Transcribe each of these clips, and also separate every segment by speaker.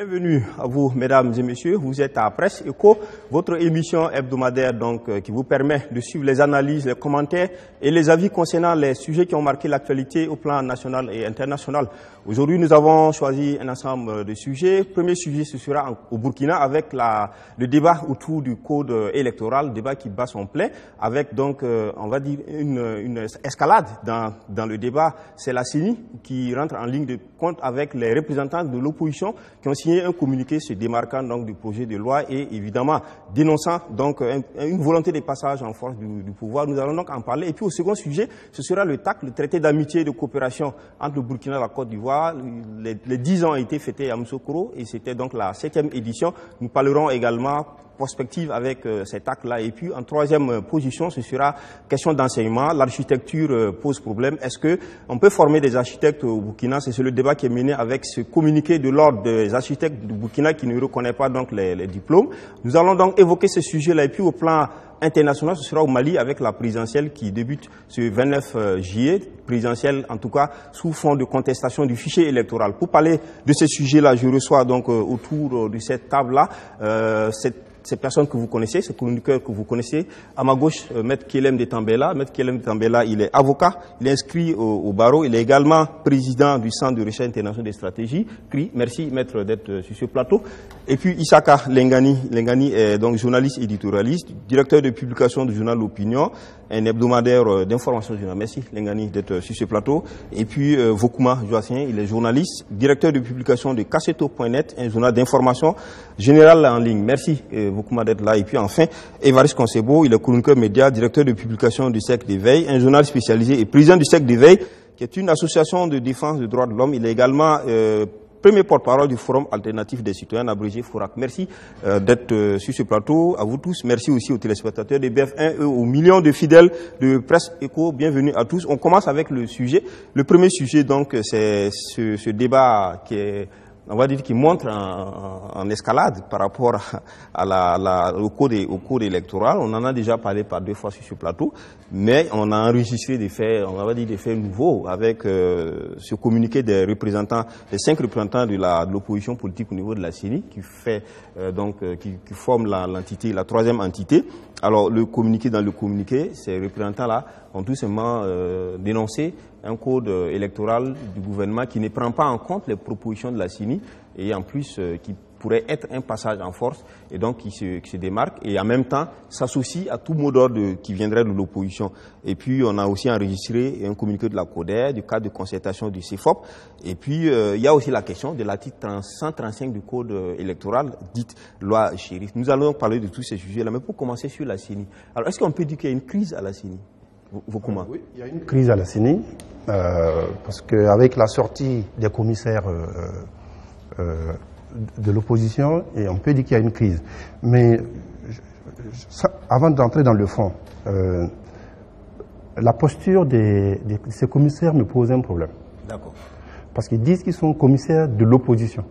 Speaker 1: Bienvenue à vous, mesdames et messieurs. Vous êtes à Presse Eco, votre émission hebdomadaire qui vous permet de suivre les analyses, les commentaires et les avis concernant les sujets qui ont marqué l'actualité au plan national et international. Aujourd'hui, nous avons choisi un ensemble de sujets. Premier sujet, ce sera au Burkina avec le débat autour du code électoral, débat qui bat son plein, avec donc, on va dire, une escalade dans le débat. C'est la CENI qui rentre en ligne de compte avec les représentants de l'opposition qui ont signé un communiqué se démarquant donc du projet de loi et évidemment dénonçant donc une volonté de passage en force du pouvoir. Nous allons donc en parler. Et puis au second sujet, ce sera le TAC, le traité d'amitié et de coopération entre le Burkina et la Côte d'Ivoire. Les 10 ans ont été fêtés à Moussokoro et c'était donc la 7e édition. Nous parlerons également prospective avec cet acte-là. Et puis, en troisième position, ce sera question d'enseignement. L'architecture pose problème. Est-ce qu'on peut former des architectes au Burkina? C'est le débat qui est mené avec ce communiqué de l'ordre des architectes du Burkina qui ne reconnaît pas donc les diplômes. Nous allons donc évoquer ce sujet-là. Et puis, au plan international, ce sera au Mali avec la présidentielle qui débute ce 29 juillet, présidentielle en tout cas sous fond de contestation du fichier électoral. Pour parler de ce sujet-là, je reçois donc autour de cette table-là ces personnes que vous connaissez, ces chroniqueurs que vous connaissez. À ma gauche, Maître Kelem de Tambela. Maître Kelem de Tambela, il est avocat, il est inscrit au barreau, il est également président du Centre de recherche internationale des stratégies. Merci, Maître, d'être sur ce plateau. Et puis Isaka Lengani. Lengani est donc journaliste éditorialiste, directeur de publication du journal L'Opinion, un hebdomadaire d'information journal. Merci, Lengani, d'être sur ce plateau. Et puis Vokuma Joacien, il est journaliste, directeur de publication de Kasseto.net, un journal d'information générale en ligne. Merci, Vokuma, d'être là. Et puis enfin, Évariste Konsebo, il est chroniqueur média, directeur de publication du Cercle d'éveil, un journal spécialisé et président du Cercle d'éveil, qui est une association de défense des droits de l'homme. Il est également premier porte-parole du Forum alternatif des citoyens, abrégé FORAC. Merci d'être sur ce plateau, à vous tous. Merci aussi aux téléspectateurs de BF1 et aux millions de fidèles de Presse Eco. Bienvenue à tous. On commence avec le sujet. Le premier sujet, donc, c'est ce débat qui est, on va dire, qui montre en escalade par rapport au code électoral. On en a déjà parlé par 2 fois sur ce plateau, mais on a enregistré des faits, on va dire des faits nouveaux avec ce communiqué des représentants, des 5 représentants de l'opposition politique au niveau de la CENI, qui fait qui forme l'entité, la 3e entité. Alors dans le communiqué, ces représentants-là ont tout simplement dénoncé un code électoral du gouvernement qui ne prend pas en compte les propositions de la CENI et en plus qui pourrait être un passage en force et donc qui se démarque et en même temps s'associe à tout mot d'ordre qui viendrait de l'opposition. Et puis on a aussi enregistré un communiqué de la CODER, du cadre de concertation du CEFOP. Et puis il y a aussi la question de l'article 135 du code électoral, dite loi Chérif. Nous allons parler de tous ces sujets-là, mais pour commencer sur la CENI. Alors est-ce qu'on peut dire qu'il y a une crise à la CENI?
Speaker 2: Oui, il y a une crise à la CENI, parce qu'avec la sortie des commissaires de l'opposition, on peut dire qu'il y a une crise. Mais avant d'entrer dans le fond, la posture de ces commissaires me pose un problème.
Speaker 1: D'accord.
Speaker 2: Parce qu'ils disent qu'ils sont commissaires de l'opposition.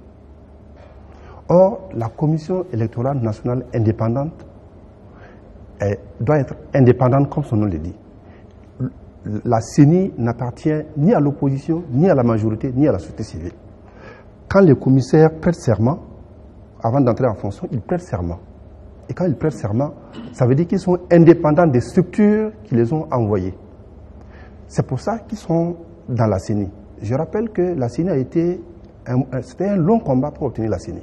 Speaker 2: Or, la Commission électorale nationale indépendante doit être indépendante comme son nom le dit. La CENI n'appartient ni à l'opposition, ni à la majorité, ni à la société civile. Quand les commissaires prêtent serment, avant d'entrer en fonction, ils prêtent serment. Et quand ils prêtent serment, ça veut dire qu'ils sont indépendants des structures qui les ont envoyés. C'est pour ça qu'ils sont dans la CENI. Je rappelle que la CENI c'était un long combat pour obtenir la CENI.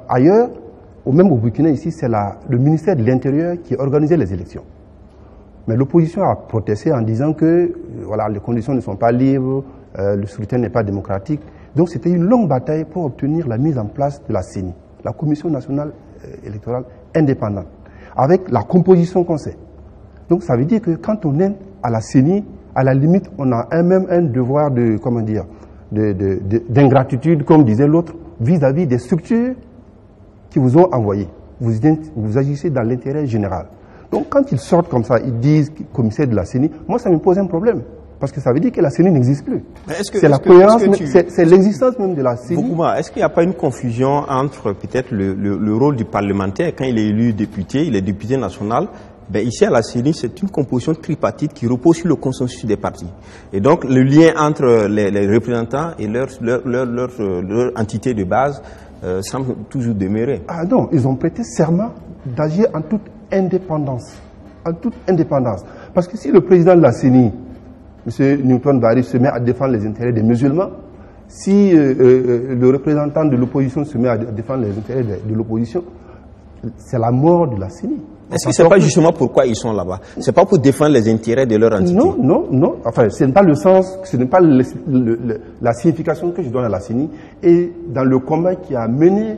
Speaker 2: Ailleurs, même au Burkina ici, c'est le ministère de l'Intérieur qui organisait les élections. Mais l'opposition a protesté en disant que les conditions ne sont pas libres, le scrutin n'est pas démocratique. Donc c'était une longue bataille pour obtenir la mise en place de la CENI, la Commission nationale électorale indépendante, avec la composition qu'on sait. Donc ça veut dire que quand on est à la CENI, à la limite, on a même un devoir d'ingratitude, comme disait l'autre, vis-à-vis des structures qui vous ont envoyé. Vous agissez dans l'intérêt général. Donc quand ils sortent comme ça, ils disent commissaire de la CENI, moi ça me pose un problème. Parce que ça veut dire que la CENI n'existe plus. C'est la cohérence, c'est l'existence même de la CENI.
Speaker 1: Bokouma, est-ce qu'il n'y a pas une confusion entre peut-être le rôle du parlementaire, quand il est élu député, il est député national, ici à la CENI, c'est une composition tripartite qui repose sur le consensus des partis. Et donc le lien entre les représentants et leur entité de base semble toujours demeurer.
Speaker 2: Ah non, ils ont prêté serment d'agir en toute indépendance. En toute indépendance. Parce que si le président de la CENI, M. Newton Barry, se met à défendre les intérêts des musulmans, si le représentant de l'opposition se met à défendre les intérêts de l'opposition, c'est la mort de la CENI.
Speaker 1: Est-ce que ce n'est pas justement pourquoi ils sont là-bas? Ce n'est pas pour défendre les intérêts de leur entité?
Speaker 2: Non. Enfin, ce n'est pas le sens, ce n'est pas la signification que je donne à la CENI. Et dans le combat qui a mené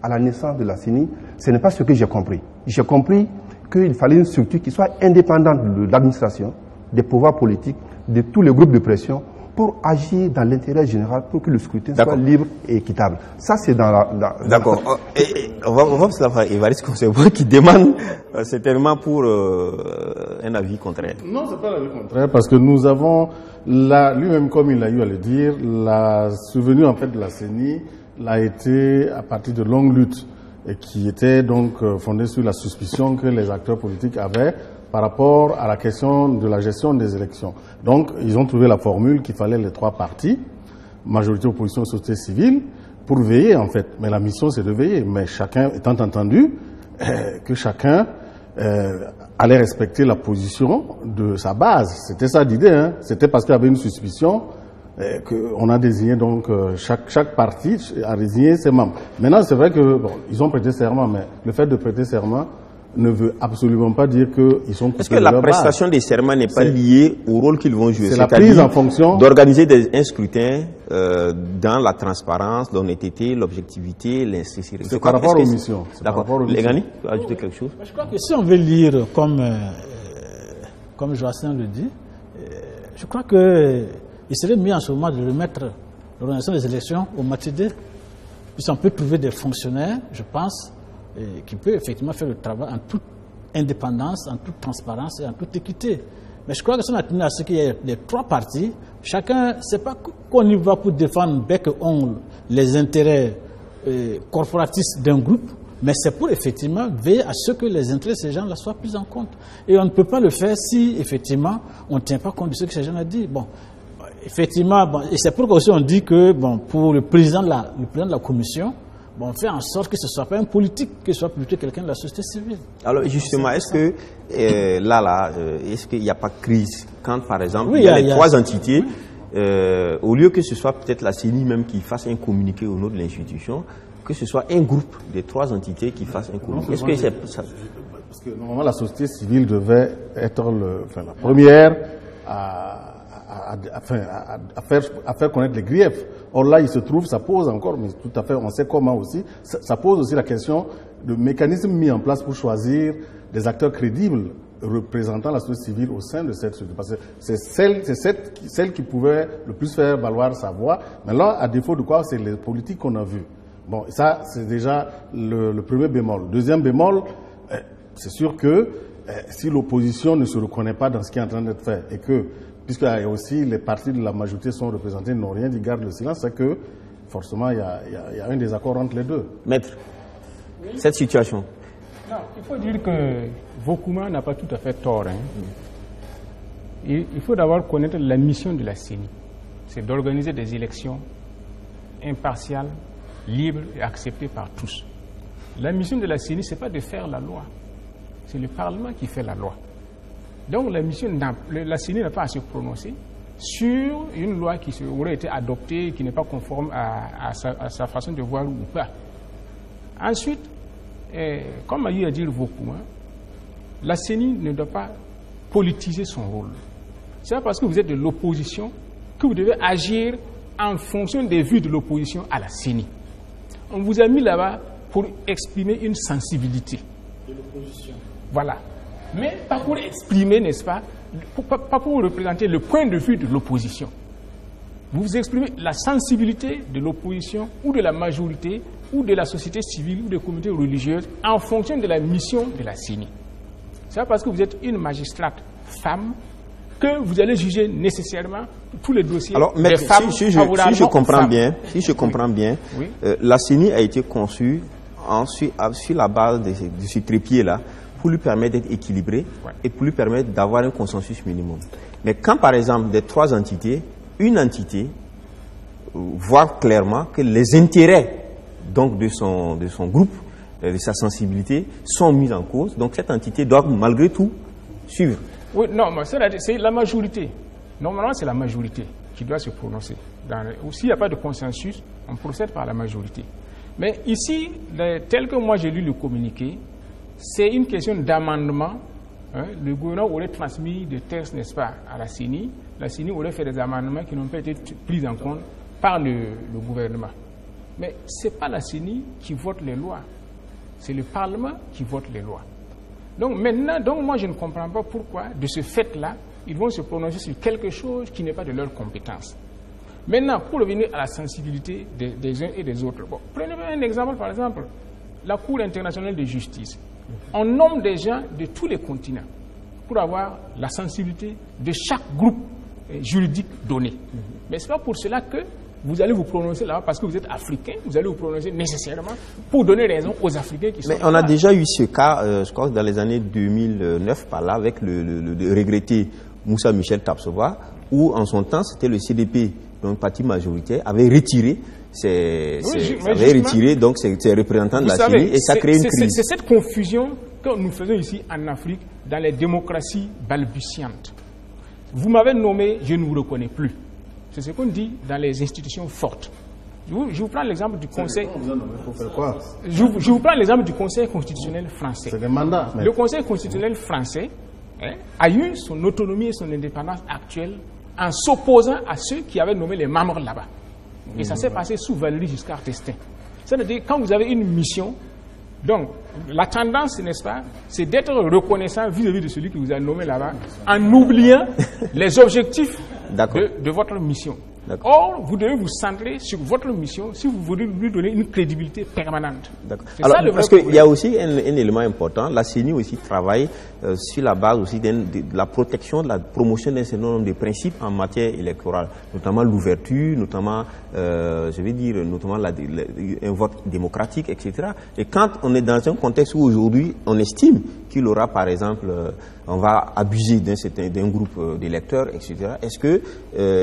Speaker 2: à la naissance de la CENI, ce n'est pas ce que j'ai compris. J'ai compris qu'il fallait une structure qui soit indépendante de l'administration, des pouvoirs politiques, de tous les groupes de pression, pour agir dans l'intérêt général, pour que le scrutin soit libre et équitable. Ça, c'est dans la...
Speaker 1: D'accord. On va observer la phrase Évariste Concevoir qui demande certainement pour un avis contraire.
Speaker 3: Non, ce n'est pas l'avis contraire, parce que nous avons, lui-même, comme il a eu à le dire, la survenue en fait de la CENI l'a été à partir de longues luttes, et qui étaient donc fondées sur la suspicion que les acteurs politiques avaient par rapport à la question de la gestion des élections. Donc, ils ont trouvé la formule qu'il fallait les trois partis, majorité, opposition, société civile, pour veiller en fait. Mais la mission, c'est de veiller. Mais chacun étant entendu que chacun allait respecter la position de sa base. C'était ça l'idée. Hein. C'était parce qu'il y avait une suspicion qu'on a désigné donc chaque parti a désigné ses membres. Maintenant, c'est vrai que ils ont prêté serment, mais le fait de prêter serment ne veut absolument pas dire qu'ils sont coupés.
Speaker 1: Est-ce que la prestation des serments n'est pas liée au rôle qu'ils vont jouer?
Speaker 3: C'est la prise en fonction
Speaker 1: d'organiser un scrutin dans la transparence, l'honnêteté, l'objectivité, l'insincérité.
Speaker 3: C'est par rapport aux missions.
Speaker 1: D'accord. Légani, tu veux ajouter quelque chose?
Speaker 4: Je crois que si on veut lire comme Joachim le dit, je crois qu'il serait mieux en ce moment de remettre l'organisation des élections au Matidé, puisqu'on peut trouver des fonctionnaires, je pense, qui peut effectivement faire le travail en toute indépendance, en toute transparence et en toute équité. Mais je crois que si on a tenu à ce qu'il y ait les trois partis, chacun, c'est pas qu'on y va pour défendre bec et ongle les intérêts corporatistes d'un groupe, mais c'est pour effectivement veiller à ce que les intérêts de ces gens-là soient pris en compte. Et on ne peut pas le faire si effectivement on ne tient pas compte de ce que ces gens ont dit. Bon, effectivement, et c'est pourquoi aussi on dit que pour le président de la commission, on fait en sorte que ce ne soit pas un politique, que ce soit plutôt quelqu'un de la société civile. Alors
Speaker 1: justement, est-ce que est-ce qu'il n'y a pas de crise quand, par exemple, il y a les trois entités, au lieu que ce soit peut-être la CENI même qui fasse un communiqué au nom de l'institution, que ce soit un groupe des trois entités qui fasse un communiqué? Est-ce que c'est ça?
Speaker 3: Parce que normalement, la société civile devait être la première à faire connaître les griefs. Or là, il se trouve, ça pose encore, mais tout à fait, on sait comment aussi, ça pose aussi la question de mécanismes mis en place pour choisir des acteurs crédibles représentant la société civile au sein de cette société. Parce que c'est celle qui pouvait le plus faire valoir sa voix. Mais là, à défaut de quoi, c'est les politiques qu'on a vues. Bon, ça, c'est déjà le premier bémol. Deuxième bémol, c'est sûr que si l'opposition ne se reconnaît pas dans ce qui est en train d'être fait et que puisqu'il y a aussi les partis de la majorité sont représentés, n'ont rien dit, gardent le silence, c'est que forcément il y a un désaccord entre les deux.
Speaker 1: Maître, cette situation.
Speaker 5: Non, il faut dire que Vokouma n'a pas tout à fait tort. Hein. Il faut d'abord connaître la mission de la CENI. C'est d'organiser des élections impartiales, libres et acceptées par tous. La mission de la CENI, ce n'est pas de faire la loi. C'est le Parlement qui fait la loi. Donc la CENI n'a pas à se prononcer sur une loi qui aurait été adoptée et qui n'est pas conforme à sa façon de voir ou pas. Ensuite, comme a eu à dire Vokouma, la CENI ne doit pas politiser son rôle. C'est pas parce que vous êtes de l'opposition que vous devez agir en fonction des vues de l'opposition à la CENI. On vous a mis là-bas pour exprimer une sensibilité. De l'opposition. Voilà. Mais pas pour exprimer, n'est-ce pas, pas pour représenter le point de vue de l'opposition. Vous exprimez la sensibilité de l'opposition ou de la majorité ou de la société civile ou des communautés religieuses en fonction de la mission de la CENI. C'est pas parce que vous êtes une magistrate femme que vous allez juger nécessairement tous les dossiers des femmes
Speaker 1: si je comprends bien, oui. La CENI a été conçue sur la base de ce trépied-là pour lui permettre d'être équilibré et pour lui permettre d'avoir un consensus minimum. Mais quand, par exemple, des trois entités, une entité voit clairement que les intérêts donc de son groupe, de sa sensibilité, sont mises en cause. Donc cette entité doit malgré tout suivre.
Speaker 5: Oui, non, mais c'est la majorité. Normalement, c'est la majorité qui doit se prononcer. S'il n'y a pas de consensus, on procède par la majorité. Mais ici, tel que moi j'ai lu le communiqué, c'est une question d'amendement. Hein. Le gouvernement aurait transmis des textes, n'est-ce pas, à la CENI. La CENI aurait fait des amendements qui n'ont pas été pris en compte par le gouvernement. Mais ce n'est pas la CENI qui vote les lois. C'est le Parlement qui vote les lois. Donc maintenant, moi je ne comprends pas pourquoi, de ce fait-là, ils vont se prononcer sur quelque chose qui n'est pas de leur compétence. Maintenant, pour revenir à la sensibilité des uns et des autres, bon, prenez un exemple, par exemple, la Cour internationale de justice. On nomme des gens de tous les continents pour avoir la sensibilité de chaque groupe juridique donné. Mais ce n'est pas pour cela que vous allez vous prononcer là-bas parce que vous êtes africain, vous allez vous prononcer nécessairement pour donner raison aux Africains qui sont
Speaker 1: là. Mais on a déjà eu ce cas, je crois, dans les années 2009, par là, avec le regretté Moussa Michel Tapsoba, où en son temps, c'était le CDP, donc parti majoritaire, avait retiré ses représentants de la CENI et ça crée une crise.
Speaker 5: C'est cette confusion que nous faisons ici en Afrique dans les démocraties balbutiantes. Vous m'avez nommé, je ne vous reconnais plus. C'est ce qu'on dit dans les institutions fortes. Je vous prends l'exemple du Conseil. Je vous prends l'exemple du Conseil constitutionnel français.
Speaker 3: C'est des mandats.
Speaker 5: Le Conseil constitutionnel français a eu son autonomie et son indépendance actuelle en s'opposant à ceux qui avaient nommé les membres là-bas. Et ça s'est passé sous Valéry Giscard d'Estaing. C'est-à-dire, quand vous avez une mission, donc la tendance, n'est-ce pas, c'est d'être reconnaissant vis-à-vis de celui qui vous a nommé là-bas, en oubliant les objectifs de votre mission. Or, vous devez vous centrer sur votre mission si vous voulez lui donner une crédibilité permanente.
Speaker 1: Alors, parce qu'il y a aussi un élément important, la CENI aussi travaille sur la base aussi de la protection, de la promotion d'un certain nombre de principes en matière électorale, notamment l'ouverture, notamment, notamment un vote démocratique, etc. Et quand on est dans un contexte où aujourd'hui on estime qu'il aura, par exemple, on va abuser d'un groupe d'électeurs, etc. Est-ce que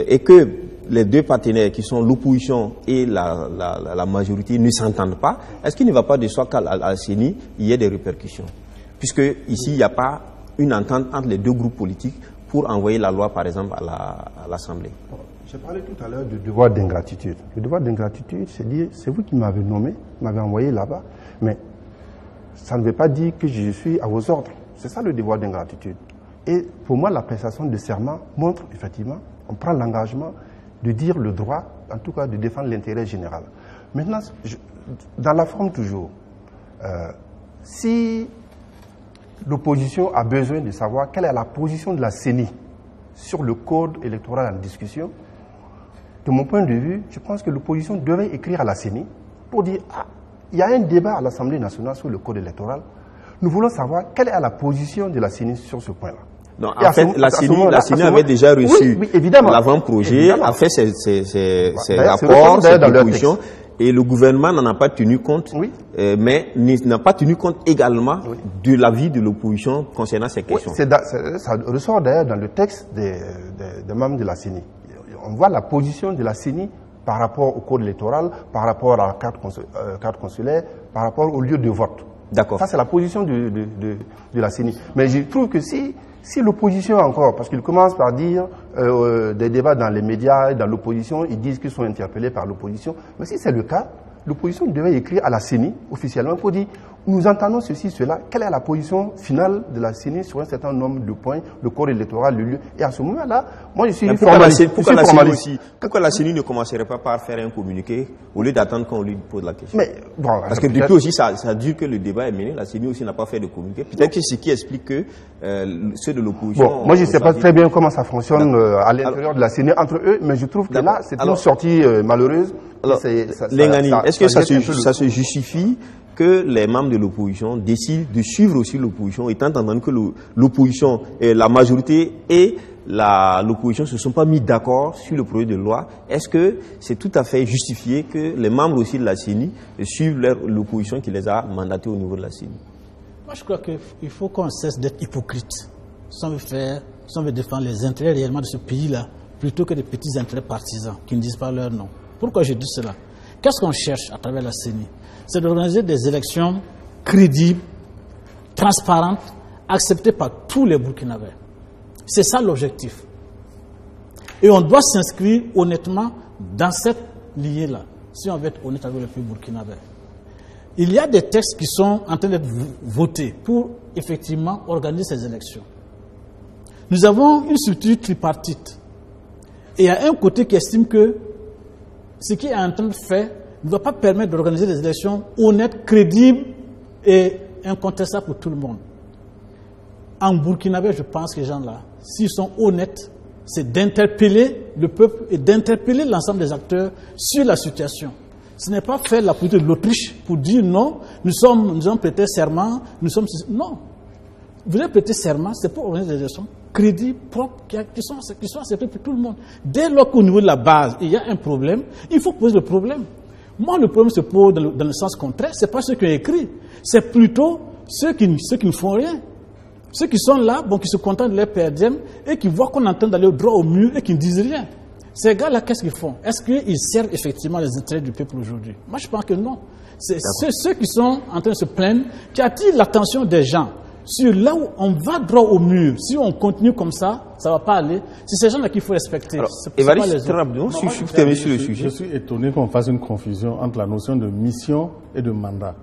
Speaker 1: et que les deux partenaires qui sont l'opposition et la majorité ne s'entendent pas, est-ce qu'il ne va pas de soi qu'à la CENI, il y ait des répercussions? Puisque ici, il n'y a pas une entente entre les deux groupes politiques pour envoyer la loi, par exemple, à l'Assemblée.
Speaker 2: J'ai parlé tout à l'heure du devoir d'ingratitude. Le devoir d'ingratitude, c'est dire, c'est vous qui m'avez nommé, m'avez envoyé là-bas, mais ça ne veut pas dire que je suis à vos ordres. C'est ça le devoir d'ingratitude. Et pour moi, la prestation de serment montre effectivement, on prend l'engagement de dire le droit, en tout cas de défendre l'intérêt général. Maintenant, dans la forme toujours, si l'opposition a besoin de savoir quelle est la position de la CENI sur le code électoral en discussion, de mon point de vue, je pense que l'opposition devait écrire à la CENI pour dire il y a un débat à l'Assemblée nationale sur le code électoral. Nous voulons savoir quelle est la position de la CENI sur ce point-là.
Speaker 1: Non, en fait, la CENI avait déjà reçu l'avant-projet, a fait ses rapports, ses propositions, et le gouvernement n'en a pas tenu compte, mais n'a pas tenu compte également de l'avis de l'opposition concernant ces questions.
Speaker 2: Ça ressort d'ailleurs dans le texte des membres de la CENI. On voit la position de la CENI par rapport au code électoral, par rapport à la carte consulaire, par rapport au lieu de vote.
Speaker 1: D'accord.
Speaker 2: Ça, c'est la position de la CENI. Mais je trouve que si l'opposition encore, parce qu'ils commencent par dire des débats dans les médias, dans l'opposition, ils disent qu'ils sont interpellés par l'opposition. Mais si c'est le cas, l'opposition devait écrire à la CENI officiellement pour dire nous entendons ceci, cela, quelle est la position finale de la CENI sur un certain nombre de points, le corps électoral, le lieu. Et à ce moment-là, moi je suis formaliste.
Speaker 1: Pourquoi la CENI ne commencerait pas par faire un communiqué au lieu d'attendre qu'on lui pose la question?
Speaker 2: Mais, bon,
Speaker 1: parce que depuis aussi, ça dure que le débat est mené, la CENI aussi n'a pas fait de communiqué. Peut-être que c'est ce qui explique que ceux de l'opposition...
Speaker 2: Bon, moi je ne sais pas très bien comment ça fonctionne à l'intérieur de la CENI entre eux, mais je trouve que là, c'est une sortie malheureuse.
Speaker 1: Lengani, est-ce que ça se justifie que les membres de l'opposition décident de suivre aussi l'opposition, étant entendu que l'opposition, la majorité et l'opposition ne se sont pas mis d'accord sur le projet de loi? Est-ce que c'est tout à fait justifié que les membres aussi de la CENI suivent l'opposition qui les a mandatés au niveau de la CENI?
Speaker 4: Moi, je crois qu'il faut qu'on cesse d'être hypocrite. Si on veut défendre les intérêts réellement de ce pays-là, plutôt que des petits intérêts partisans qui ne disent pas leur nom. Pourquoi je dis cela? Qu'est-ce qu'on cherche à travers la CENI? C'est d'organiser des élections crédibles, transparentes, acceptées par tous les Burkinabés. C'est ça l'objectif. Et on doit s'inscrire honnêtement dans cette lignée-là, si on veut être honnête avec le pays burkinabé. Il y a des textes qui sont en train d'être votés pour effectivement organiser ces élections. Nous avons une structure tripartite. Et il y a un côté qui estime que ce qui est en train de faire ne va pas permettre d'organiser des élections honnêtes, crédibles et incontestables pour tout le monde. En Burkinabé, je pense que les gens-là, s'ils sont honnêtes, c'est d'interpeller le peuple et d'interpeller l'ensemble des acteurs sur la situation. Ce n'est pas faire la politique de l'Autriche pour dire non, nous avons prêté serment, non. Vous avez prêté serment, c'est pour organiser des élections crédibles, propres, qui sont acceptées pour tout le monde. Dès lors qu'au niveau de la base, il y a un problème, il faut poser le problème. Moi, le problème se pose dans le sens contraire, ce n'est pas ceux qui ont écrit, c'est plutôt ceux qui ne font rien. Ceux qui sont là, qui se contentent de leur perdième et qui voient qu'on est en train d'aller droit au mur et qui ne disent rien. Ces gars-là, qu'est-ce qu'ils font? Est-ce qu'ils servent effectivement les intérêts du peuple aujourd'hui? Moi, je pense que non. C'est ceux qui sont en train de se plaindre, qui attirent l'attention des gens sur là où on va droit au mur. Si on continue comme ça, ça ne va pas aller. C'est ces gens-là qu'il faut respecter.
Speaker 1: Évariste, très rapidement, si je termine sur le sujet.
Speaker 3: Je suis étonné qu'on fasse une confusion entre la notion de mission et de mandat.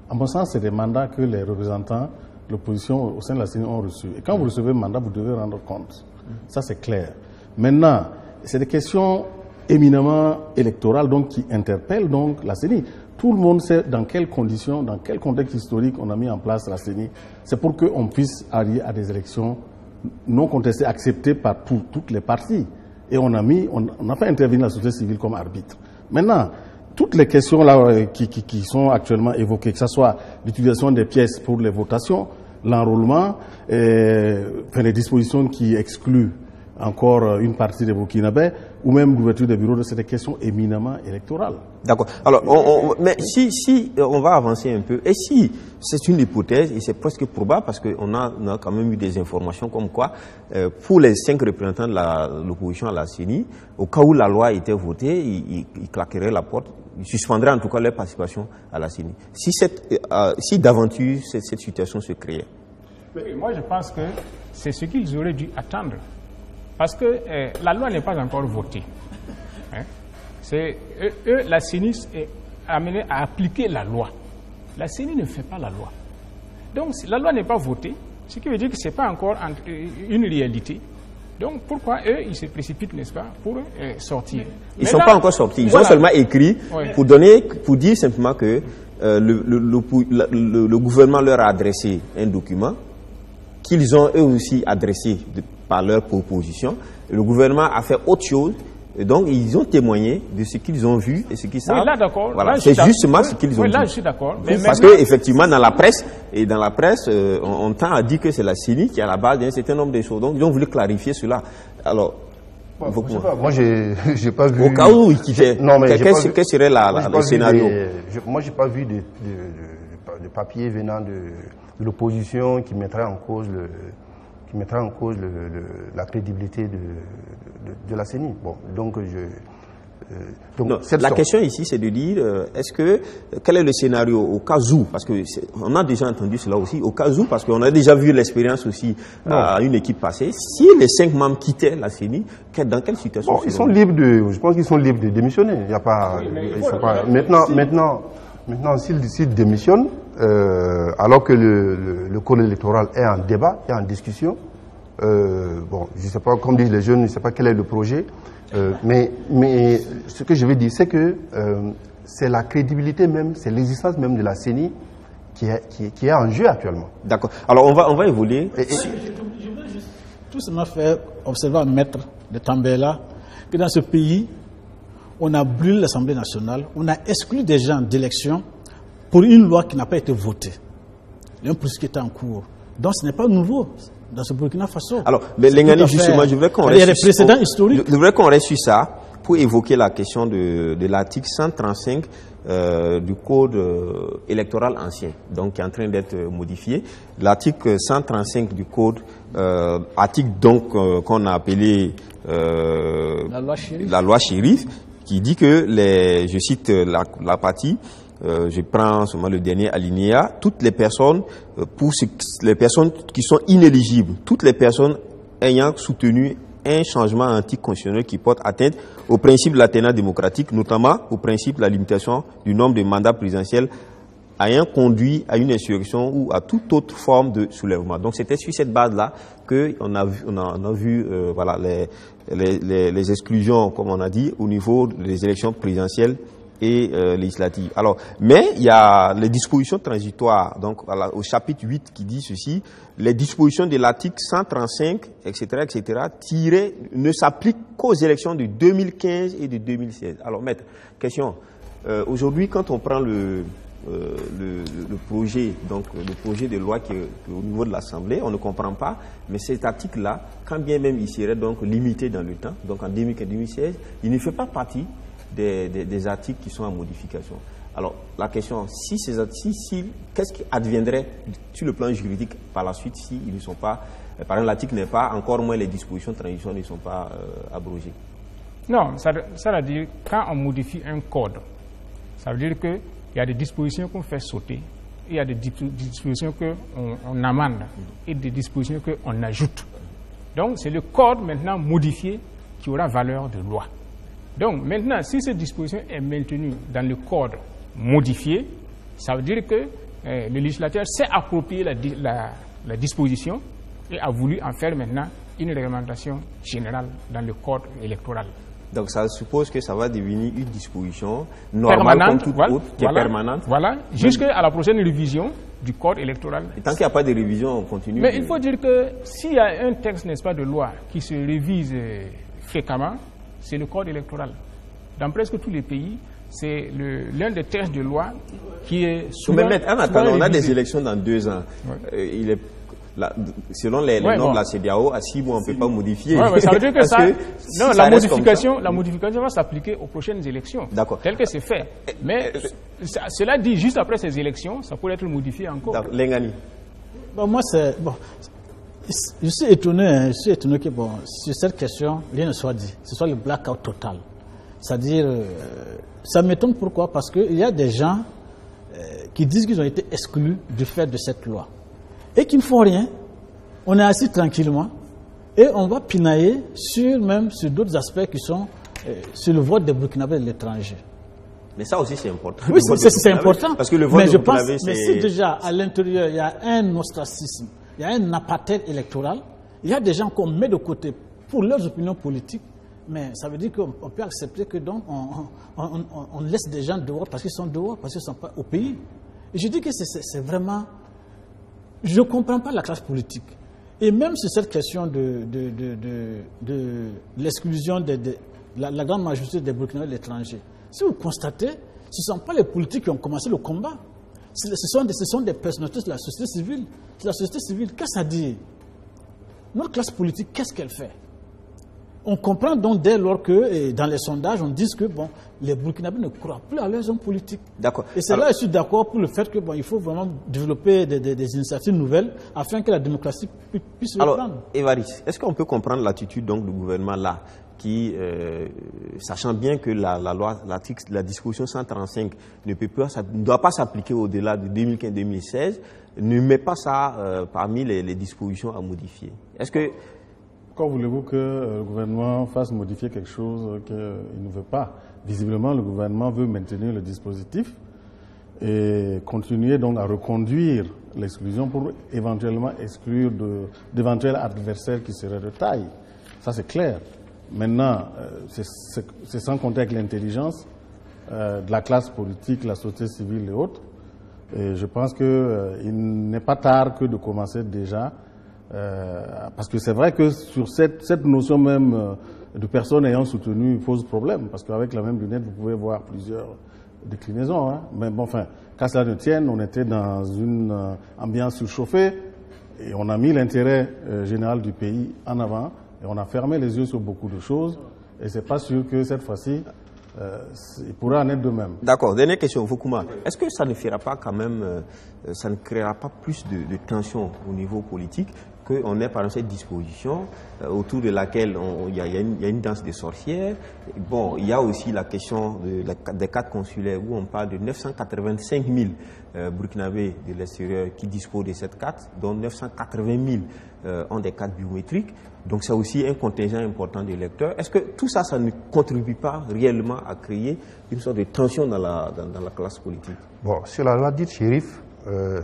Speaker 3: À mon sens, c'est des mandats que les représentants de l'opposition au sein de la CENI ont reçus. Et quand vous recevez un mandat, vous devez rendre compte. Ça, c'est clair. Maintenant, c'est des questions éminemment électorales donc, qui interpellent donc, la CENI. Tout le monde sait dans quelles conditions, dans quel contexte historique on a mis en place la CENI. C'est pour qu'on puisse arriver à des élections non contestées, acceptées par toutes les parties. Et on a fait intervenir la société civile comme arbitre. Maintenant, toutes les questions là qui sont actuellement évoquées, que ce soit l'utilisation des pièces pour les votations, l'enrôlement, les dispositions qui excluent encore une partie des Burkinabés, ou même l'ouverture des bureaux, c'est des questions éminemment électorales.
Speaker 1: D'accord. Alors, mais si on va avancer un peu, et si c'est une hypothèse, et c'est presque probable, parce qu'on a quand même eu des informations comme quoi, pour les 5 représentants de l'opposition à la CENI, au cas où la loi était votée, ils claqueraient la porte, ils suspendraient en tout cas leur participation à la CENI. Si d'aventure cette situation se créait.
Speaker 5: Moi, je pense que c'est ce qu'ils auraient dû attendre. Parce que la loi n'est pas encore votée. Hein? La CENI est amenée à appliquer la loi. La CENI ne fait pas la loi. Donc, la loi n'est pas votée, ce qui veut dire que ce n'est pas encore une réalité. Donc, pourquoi eux, ils se précipitent, n'est-ce pas, pour sortir?
Speaker 1: Ils ne sont pas encore sortis. Ils ont seulement écrit pour dire simplement que le gouvernement leur a adressé un document qu'ils ont eux aussi adressé par leur proposition. Le gouvernement a fait autre chose, et donc ils ont témoigné de ce qu'ils ont vu et ce qu'ils savent.
Speaker 5: Oui, là, d'accord.
Speaker 1: Voilà, c'est justement ce qu'ils ont vu.
Speaker 5: Là, je suis d'accord.
Speaker 1: Parce que effectivement, dans la presse, on tend à dire que c'est la CENI qui est à la base d'un certain nombre de choses. Donc, ils ont voulu clarifier cela. Alors,
Speaker 2: moi, j'ai pas vu.
Speaker 1: Au cas où il quittait, quel serait le scénario?
Speaker 2: Moi, j'ai pas vu de papier venant de l'opposition qui mettrait en cause la crédibilité de la CENI. Bon, donc
Speaker 1: la question ici, c'est de dire, quel est le scénario au cas où, parce que on a déjà entendu cela aussi, au cas où, parce qu'on a déjà vu l'expérience aussi à une équipe passée, si les 5 membres quittaient la CENI, dans quelle situation?
Speaker 2: Bon, je pense qu'ils sont libres de démissionner. Il y a pas, Maintenant, s'ils démissionnent, alors que le code électoral est en débat, est en discussion, bon, je ne sais pas, comme disent les jeunes, je ne sais pas quel est le projet, mais ce que je veux dire, c'est que c'est la crédibilité même, c'est l'existence même de la CENI qui est en jeu actuellement.
Speaker 1: D'accord. Alors, on va évoluer.
Speaker 4: Je voudrais juste tout simplement faire observer à Maître de Tambela que dans ce pays, on a brûlé l'Assemblée nationale, on a exclu des gens d'élection pour une loi qui n'a pas été votée. Il y a un processus qui est en cours. Donc ce n'est pas nouveau dans ce Burkina Faso.
Speaker 1: Alors, mais Lengani, justement, je voudrais qu'on reste sur ça pour évoquer la question de l'article 135 du code électoral ancien, donc qui est en train d'être modifié. L'article 135 du code, article donc qu'on a appelé la loi Chérif, qui dit que je cite la partie, je prends seulement le dernier alinéa, toutes les personnes, les personnes qui sont inéligibles, toutes les personnes ayant soutenu un changement anticonstitutionnel qui porte atteinte au principe de l'alternance démocratique, notamment au principe de la limitation du nombre de mandats présidentiels ayant conduit à une insurrection ou à toute autre forme de soulèvement. Donc c'était sur cette base-là qu'on a vu voilà, les exclusions, comme on a dit, au niveau des élections présidentielles et législatives. Alors, mais il y a les dispositions transitoires, donc voilà, au chapitre 8 qui dit ceci, les dispositions de l'article 135, etc., tirées ne s'appliquent qu'aux élections de 2015 et de 2016. Alors, maître, question, aujourd'hui, quand on prend le projet, donc le projet de loi qui est au niveau de l'Assemblée, on ne comprend pas, mais cet article-là, quand bien même il serait donc limité dans le temps, donc en 2015-2016, il ne fait pas partie des articles qui sont en modification. Alors, la question, qu'est-ce qui adviendrait sur le plan juridique par la suite si ils ne sont pas, par exemple, l'article n'est pas, encore moins les dispositions de transition ne sont pas abrogées? Non, ça veut dire, quand on modifie un code, ça veut dire qu'il y a des dispositions qu'on fait sauter, et il y a des dispositions qu'on amende, et des dispositions qu'on ajoute. Donc, c'est le code maintenant modifié qui aura valeur de loi. Donc maintenant, si cette disposition est maintenue dans le code modifié, ça veut dire que le législateur s'est approprié la disposition et a voulu en faire maintenant une réglementation générale dans le code électoral. Donc ça suppose que ça va devenir une disposition normale comme toute autre, qui est permanente. Voilà, jusqu'à la prochaine révision du code électoral. Et tant qu'il n'y a pas de révision, on continue. Mais il faut dire que s'il y a un texte, n'est-ce pas, de loi qui se révise fréquemment, c'est le code électoral. Dans presque tous les pays, c'est l'un des textes de loi qui est souvent... Mais en attendant, on a des élections dans 2 ans. Ouais. Selon les normes de la CEDEAO, à 6 mois, on ne peut pas modifier. Ouais, ça veut dire que la modification va s'appliquer aux prochaines élections. D'accord. Tel que c'est fait. Mais cela dit, juste après ces élections, ça pourrait être modifié encore. Lengani.
Speaker 4: Bon, moi, je suis étonné que, sur cette question, rien ne soit dit. Ce soit le blackout total. C'est-à-dire, ça m'étonne pourquoi? Parce qu'il y a des gens qui disent qu'ils ont été exclus du fait de cette loi. Et qui ne font rien. On est assis tranquillement et on va pinailler sur d'autres aspects qui sont sur le vote des Burkinabés de l'étranger.
Speaker 1: Mais ça aussi c'est important.
Speaker 4: Oui, c'est important.
Speaker 1: Parce que le vote des Burkinabés,
Speaker 4: mais si déjà à l'intérieur il y a un ostracisme, il y a un apartheid électoral, il y a des gens qu'on met de côté pour leurs opinions politiques, mais ça veut dire qu'on peut accepter que donc on laisse des gens dehors parce qu'ils sont dehors, parce qu'ils ne sont pas au pays. Et je dis que c'est vraiment... Je ne comprends pas la classe politique. Et même sur cette question de l'exclusion de la grande majorité des Burkinabés de l'étranger, si vous constatez, ce ne sont pas les politiques qui ont commencé le combat. Ce sont des personnalités de la société civile. C'est la société civile. Qu'est-ce que ça dit? Notre classe politique, qu'est-ce qu'elle fait? On comprend donc dès lors que dans les sondages, on dit que les Burkinabés ne croient plus à leurs hommes politiques. D'accord. Et c'est là que je suis d'accord pour le fait que il faut vraiment développer des initiatives nouvelles afin que la démocratie puisse reprendre. Alors, Évariste, est-ce qu'on peut comprendre l'attitude donc du gouvernement là, qui, sachant bien que la disposition 135 ne doit pas s'appliquer au-delà de 2015-2016, ne met pas ça parmi les dispositions à modifier? Est-ce que
Speaker 3: Quand voulez-vous que le gouvernement fasse modifier quelque chose qu'il ne veut pas? Visiblement, le gouvernement veut maintenir le dispositif et continuer donc à reconduire l'exclusion pour éventuellement exclure d'éventuels adversaires qui seraient de taille. Ça, c'est clair. Maintenant, c'est sans compter avec l'intelligence de la classe politique, la société civile et autres. Et je pense qu'il n'est pas tard que de commencer déjà. Parce que c'est vrai que sur cette notion même de personnes ayant soutenu pose problème, parce qu'avec la même lunette, vous pouvez voir plusieurs déclinaisons. Hein. Mais bon, enfin, qu'à cela ne tienne, on était dans une ambiance surchauffée et on a mis l'intérêt général du pays en avant et on a fermé les yeux sur beaucoup de choses et c'est pas sûr que cette fois-ci, il pourrait en être de même.
Speaker 1: D'accord. Dernière question, Foukouma. Est-ce que ça ne fera pas quand même, ça ne créera pas plus de tension au niveau politique qu'on ait par exemple cette disposition autour de laquelle il y a une danse des sorcières. Bon, il y a aussi la question des cartes consulaires où on parle de 985 000 Burkinabés de l'extérieur qui disposent de cette carte, dont 980 000 ont des cartes biométriques. Donc c'est aussi un contingent important d'électeurs. Est-ce que tout ça, ça ne contribue pas réellement à créer une sorte de tension dans la classe politique? Bon,
Speaker 2: sur la loi dite Chérif,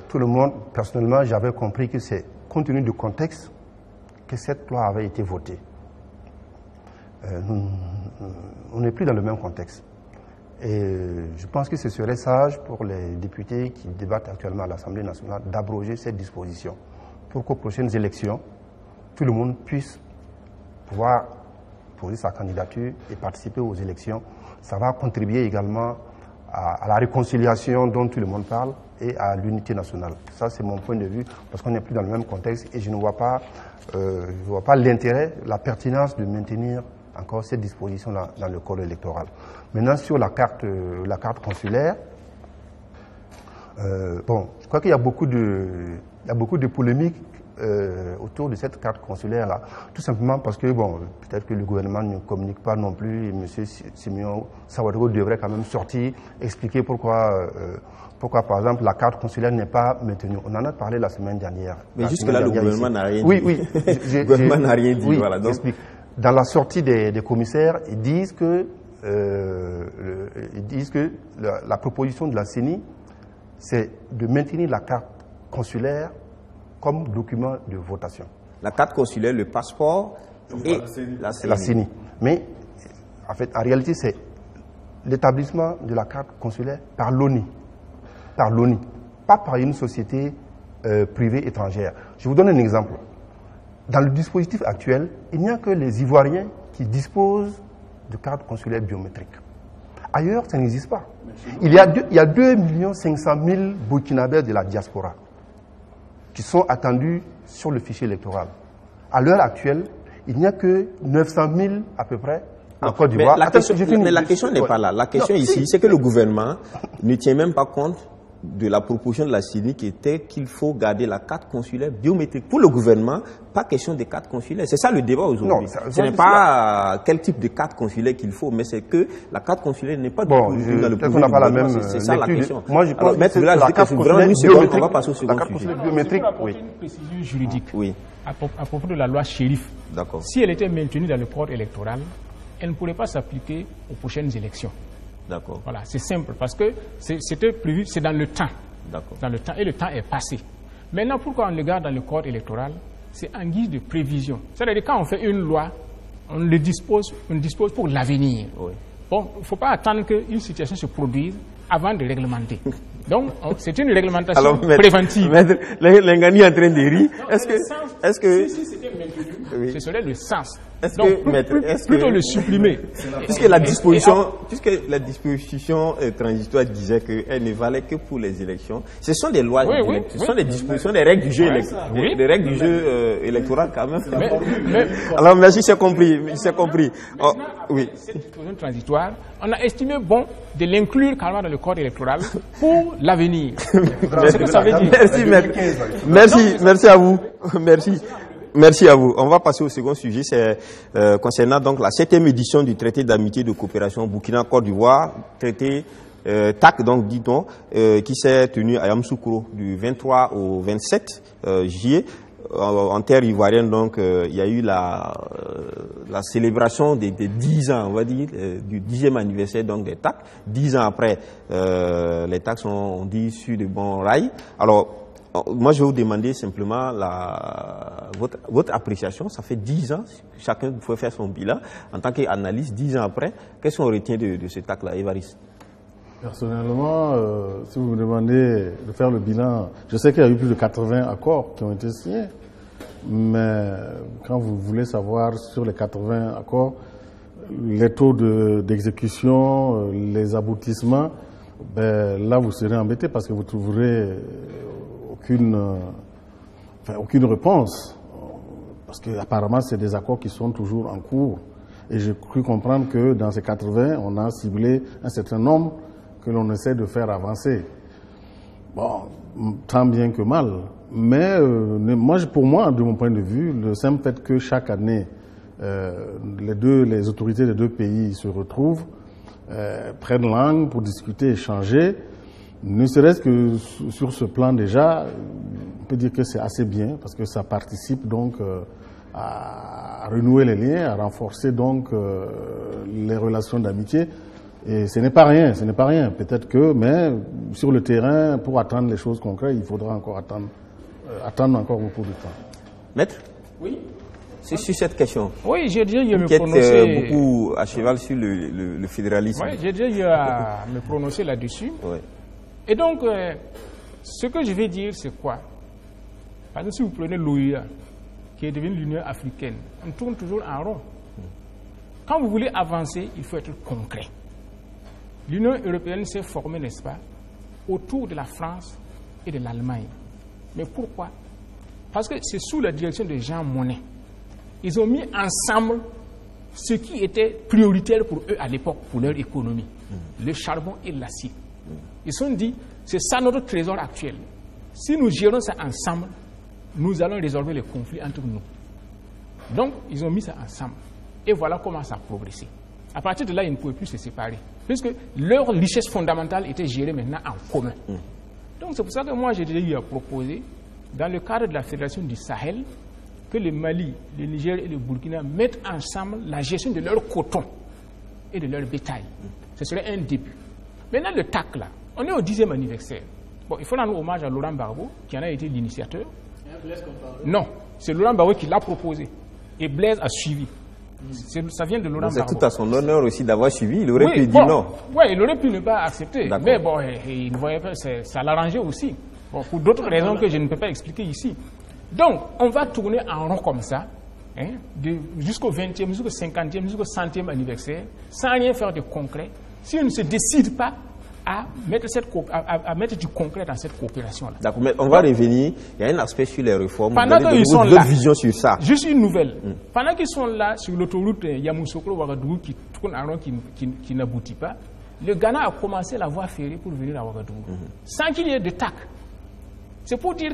Speaker 2: tout le monde, personnellement, j'avais compris que c'est compte tenu du contexte que cette loi avait été votée. On n'est plus dans le même contexte. Et je pense que ce serait sage pour les députés qui débattent actuellement à l'Assemblée nationale d'abroger cette disposition pour qu'aux prochaines élections, tout le monde puisse pouvoir poser sa candidature et participer aux élections. Ça va contribuer également à la réconciliation dont tout le monde parle et à l'unité nationale. Ça, c'est mon point de vue, parce qu'on n'est plus dans le même contexte et je ne vois pas, l'intérêt, la pertinence de maintenir encore cette disposition-là dans le code électoral. Maintenant, sur la carte consulaire, bon, je crois qu'il y a beaucoup de polémiques autour de cette carte consulaire-là, tout simplement parce que, bon, peut-être que le gouvernement ne communique pas non plus, et M. Simeon Saouadoro devrait quand même sortir, expliquer pourquoi, par exemple, la carte consulaire n'est pas maintenue. On en a parlé la semaine dernière.
Speaker 1: Mais jusque-là, le gouvernement n'a rien dit.
Speaker 2: Oui.
Speaker 1: Le gouvernement n'a rien dit,
Speaker 2: oui,
Speaker 1: voilà. Donc...
Speaker 2: Dans la sortie des commissaires, ils disent que la proposition de la CENI, c'est de maintenir la carte consulaire comme document de votation.
Speaker 1: La carte consulaire, le passeport et la CENI.
Speaker 2: Mais en fait, en réalité, c'est l'établissement de la carte consulaire par l'ONU. Pas par une société privée étrangère. Je vous donne un exemple. Dans le dispositif actuel, il n'y a que les Ivoiriens qui disposent de cartes consulaires biométriques. Ailleurs, ça n'existe pas. Il y a 2 500 000 Burkinabés de la diaspora qui sont attendus sur le fichier électoral. À l'heure actuelle, il n'y a que 900 000 à peu près en Côte d'Ivoire.
Speaker 1: Mais la question n'est pas là. La question ici, c'est que le gouvernement ne tient même pas compte de la proposition de la CENI qui était qu'il faut garder la carte consulaire biométrique. Pour le gouvernement, pas question de carte consulaire. C'est ça le débat aujourd'hui. Ce n'est pas quel type de carte consulaire qu'il faut, mais c'est que la carte consulaire n'est pas
Speaker 2: du tout dans le pouvoir du gouvernement. C'est ça la question. Moi, je pense que la carte consulaire biométrique, on va passer au second sujet.
Speaker 5: Biométrique, oui. Une précision juridique.
Speaker 1: Oui.
Speaker 5: À propos de la loi Chérif.
Speaker 1: D'accord.
Speaker 5: Si elle était maintenue dans le code électoral, elle ne pourrait pas s'appliquer aux prochaines élections.
Speaker 1: D'accord.
Speaker 5: Voilà, c'est simple, parce que c'était prévu, c'est dans le temps.
Speaker 1: D'accord.
Speaker 5: Dans le temps, et le temps est passé. Maintenant, pourquoi on le garde dans le code électoral? C'est en guise de prévision. C'est-à-dire quand on fait une loi, on dispose pour l'avenir.
Speaker 1: Oui.
Speaker 5: Bon, il ne faut pas attendre qu'une situation se produise avant de réglementer. Donc, c'est une réglementation préventive.
Speaker 1: Maître, l'Engani est en train de rire. Est-ce que
Speaker 5: si c'était maintenu, ce serait le sens.
Speaker 1: Plutôt
Speaker 5: le supprimer.
Speaker 1: Puisque la disposition transitoire disait qu'elle ne valait que pour les élections. Ce sont des lois, ce sont des dispositions, des règles du jeu électoral, des règles du jeu électoral quand même. Alors merci, j'ai compris.
Speaker 5: Oh, oui. Cette disposition transitoire, on a estimé bon de l'inclure carrément dans le code électoral pour l'avenir. C'est ce que ça veut dire.
Speaker 1: Merci, maître. Merci à vous. Merci à vous. On va passer au second sujet, c'est concernant donc la 7e édition du traité d'amitié de coopération Burkina-Côte d'Ivoire, traité TAC, donc dit-on, qui s'est tenu à Yamoussoukro du 23 au 27 juillet. En terre ivoirienne, donc, il y a eu la célébration des 10 ans, on va dire, du 10e anniversaire donc des TAC. 10 ans après, les TAC sont dit sur de bons rails. Alors, moi, je vais vous demander simplement votre appréciation. Ça fait 10 ans, chacun peut faire son bilan. En tant qu'analyste, 10 ans après, qu'est-ce qu'on retient de ce TAC-là, Évariste?
Speaker 3: Personnellement, si vous me demandez de faire le bilan, je sais qu'il y a eu plus de 80 accords qui ont été signés, mais quand vous voulez savoir sur les 80 accords, les taux d'exécution, les aboutissements, là vous serez embêté parce que vous trouverez aucune réponse, parce qu'apparemment c'est des accords qui sont toujours en cours. Et j'ai cru comprendre que dans ces 80, on a ciblé un certain nombre que l'on essaie de faire avancer. Bon, tant bien que mal, Mais pour moi, de mon point de vue, le simple fait que chaque année, les autorités des deux pays se retrouvent, prennent langue pour discuter, échanger, ne serait-ce que sur ce plan déjà, on peut dire que c'est assez bien parce que ça participe donc à renouer les liens, à renforcer donc les relations d'amitié. Et ce n'est pas rien, ce n'est pas rien. Peut-être que, mais sur le terrain, pour atteindre les choses concrètes, il faudra encore attendre encore beaucoup de temps.
Speaker 1: Maître?
Speaker 5: Oui.
Speaker 1: C'est sur cette question.
Speaker 5: Oui, j'ai déjà eu à me
Speaker 1: qui
Speaker 5: prononcer.
Speaker 1: Est beaucoup à cheval sur le fédéralisme.
Speaker 5: Oui, j'ai déjà eu à me prononcer là-dessus.
Speaker 1: Oui.
Speaker 5: Et donc, ce que je vais dire, c'est quoi? Parce que si vous prenez l'OUA, qui est devenue l'Union africaine, on tourne toujours en rond. Quand vous voulez avancer, il faut être concret. L'Union européenne s'est formée, n'est-ce pas, autour de la France et de l'Allemagne. Mais pourquoi? Parce que c'est sous la direction de Jean Monnet. Ils ont mis ensemble ce qui était prioritaire pour eux à l'époque, pour leur économie. Le charbon et l'acier. Ils se sont dit, c'est ça notre trésor actuel. Si nous gérons ça ensemble, nous allons résolver les conflits entre nous. Donc, ils ont mis ça ensemble. Et voilà comment ça a progressé. À partir de là, ils ne pouvaient plus se séparer. Puisque leur richesse fondamentale était gérée maintenant en commun. Donc, c'est pour ça que moi, j'ai déjà eu à proposer, dans le cadre de la Fédération du Sahel, que le Mali, le Niger et le Burkina mettent ensemble la gestion de leur coton et de leur bétail. Ce serait un début. Maintenant, le TAC, là, on est au 10e anniversaire. Bon, il faut rendre hommage à Laurent Gbagbo, qui en a été l'initiateur. Non, c'est Laurent Gbagbo qui l'a proposé. Et Blaise a suivi. Ça vient de Laurent Gbagbo.
Speaker 1: C'est tout à son honneur aussi d'avoir suivi. Il aurait pu dire non.
Speaker 5: Oui, il aurait pu ne pas accepter. Mais bon, il ne voyait pas, ça l'arrangeait aussi. Bon, pour d'autres raisons que je ne peux pas expliquer ici. Donc, on va tourner en rond comme ça, hein, jusqu'au 20e, jusqu'au 50e, jusqu'au 100e anniversaire, sans rien faire de concret, si on ne se décide pas à mettre du concret dans cette coopération-là.
Speaker 1: D'accord, mais on va revenir. Il y a un aspect sur les réformes.
Speaker 5: Pendant qu'ils sont là,
Speaker 1: vision sur ça.
Speaker 5: Juste une nouvelle. Pendant qu'ils sont là sur l'autoroute Yamoussoukro-Ouagadougou qui tourne en rond, qui n'aboutit pas, le Ghana a commencé la voie ferrée pour venir à Ouagadougou, sans qu'il y ait de TAC. C'est pour dire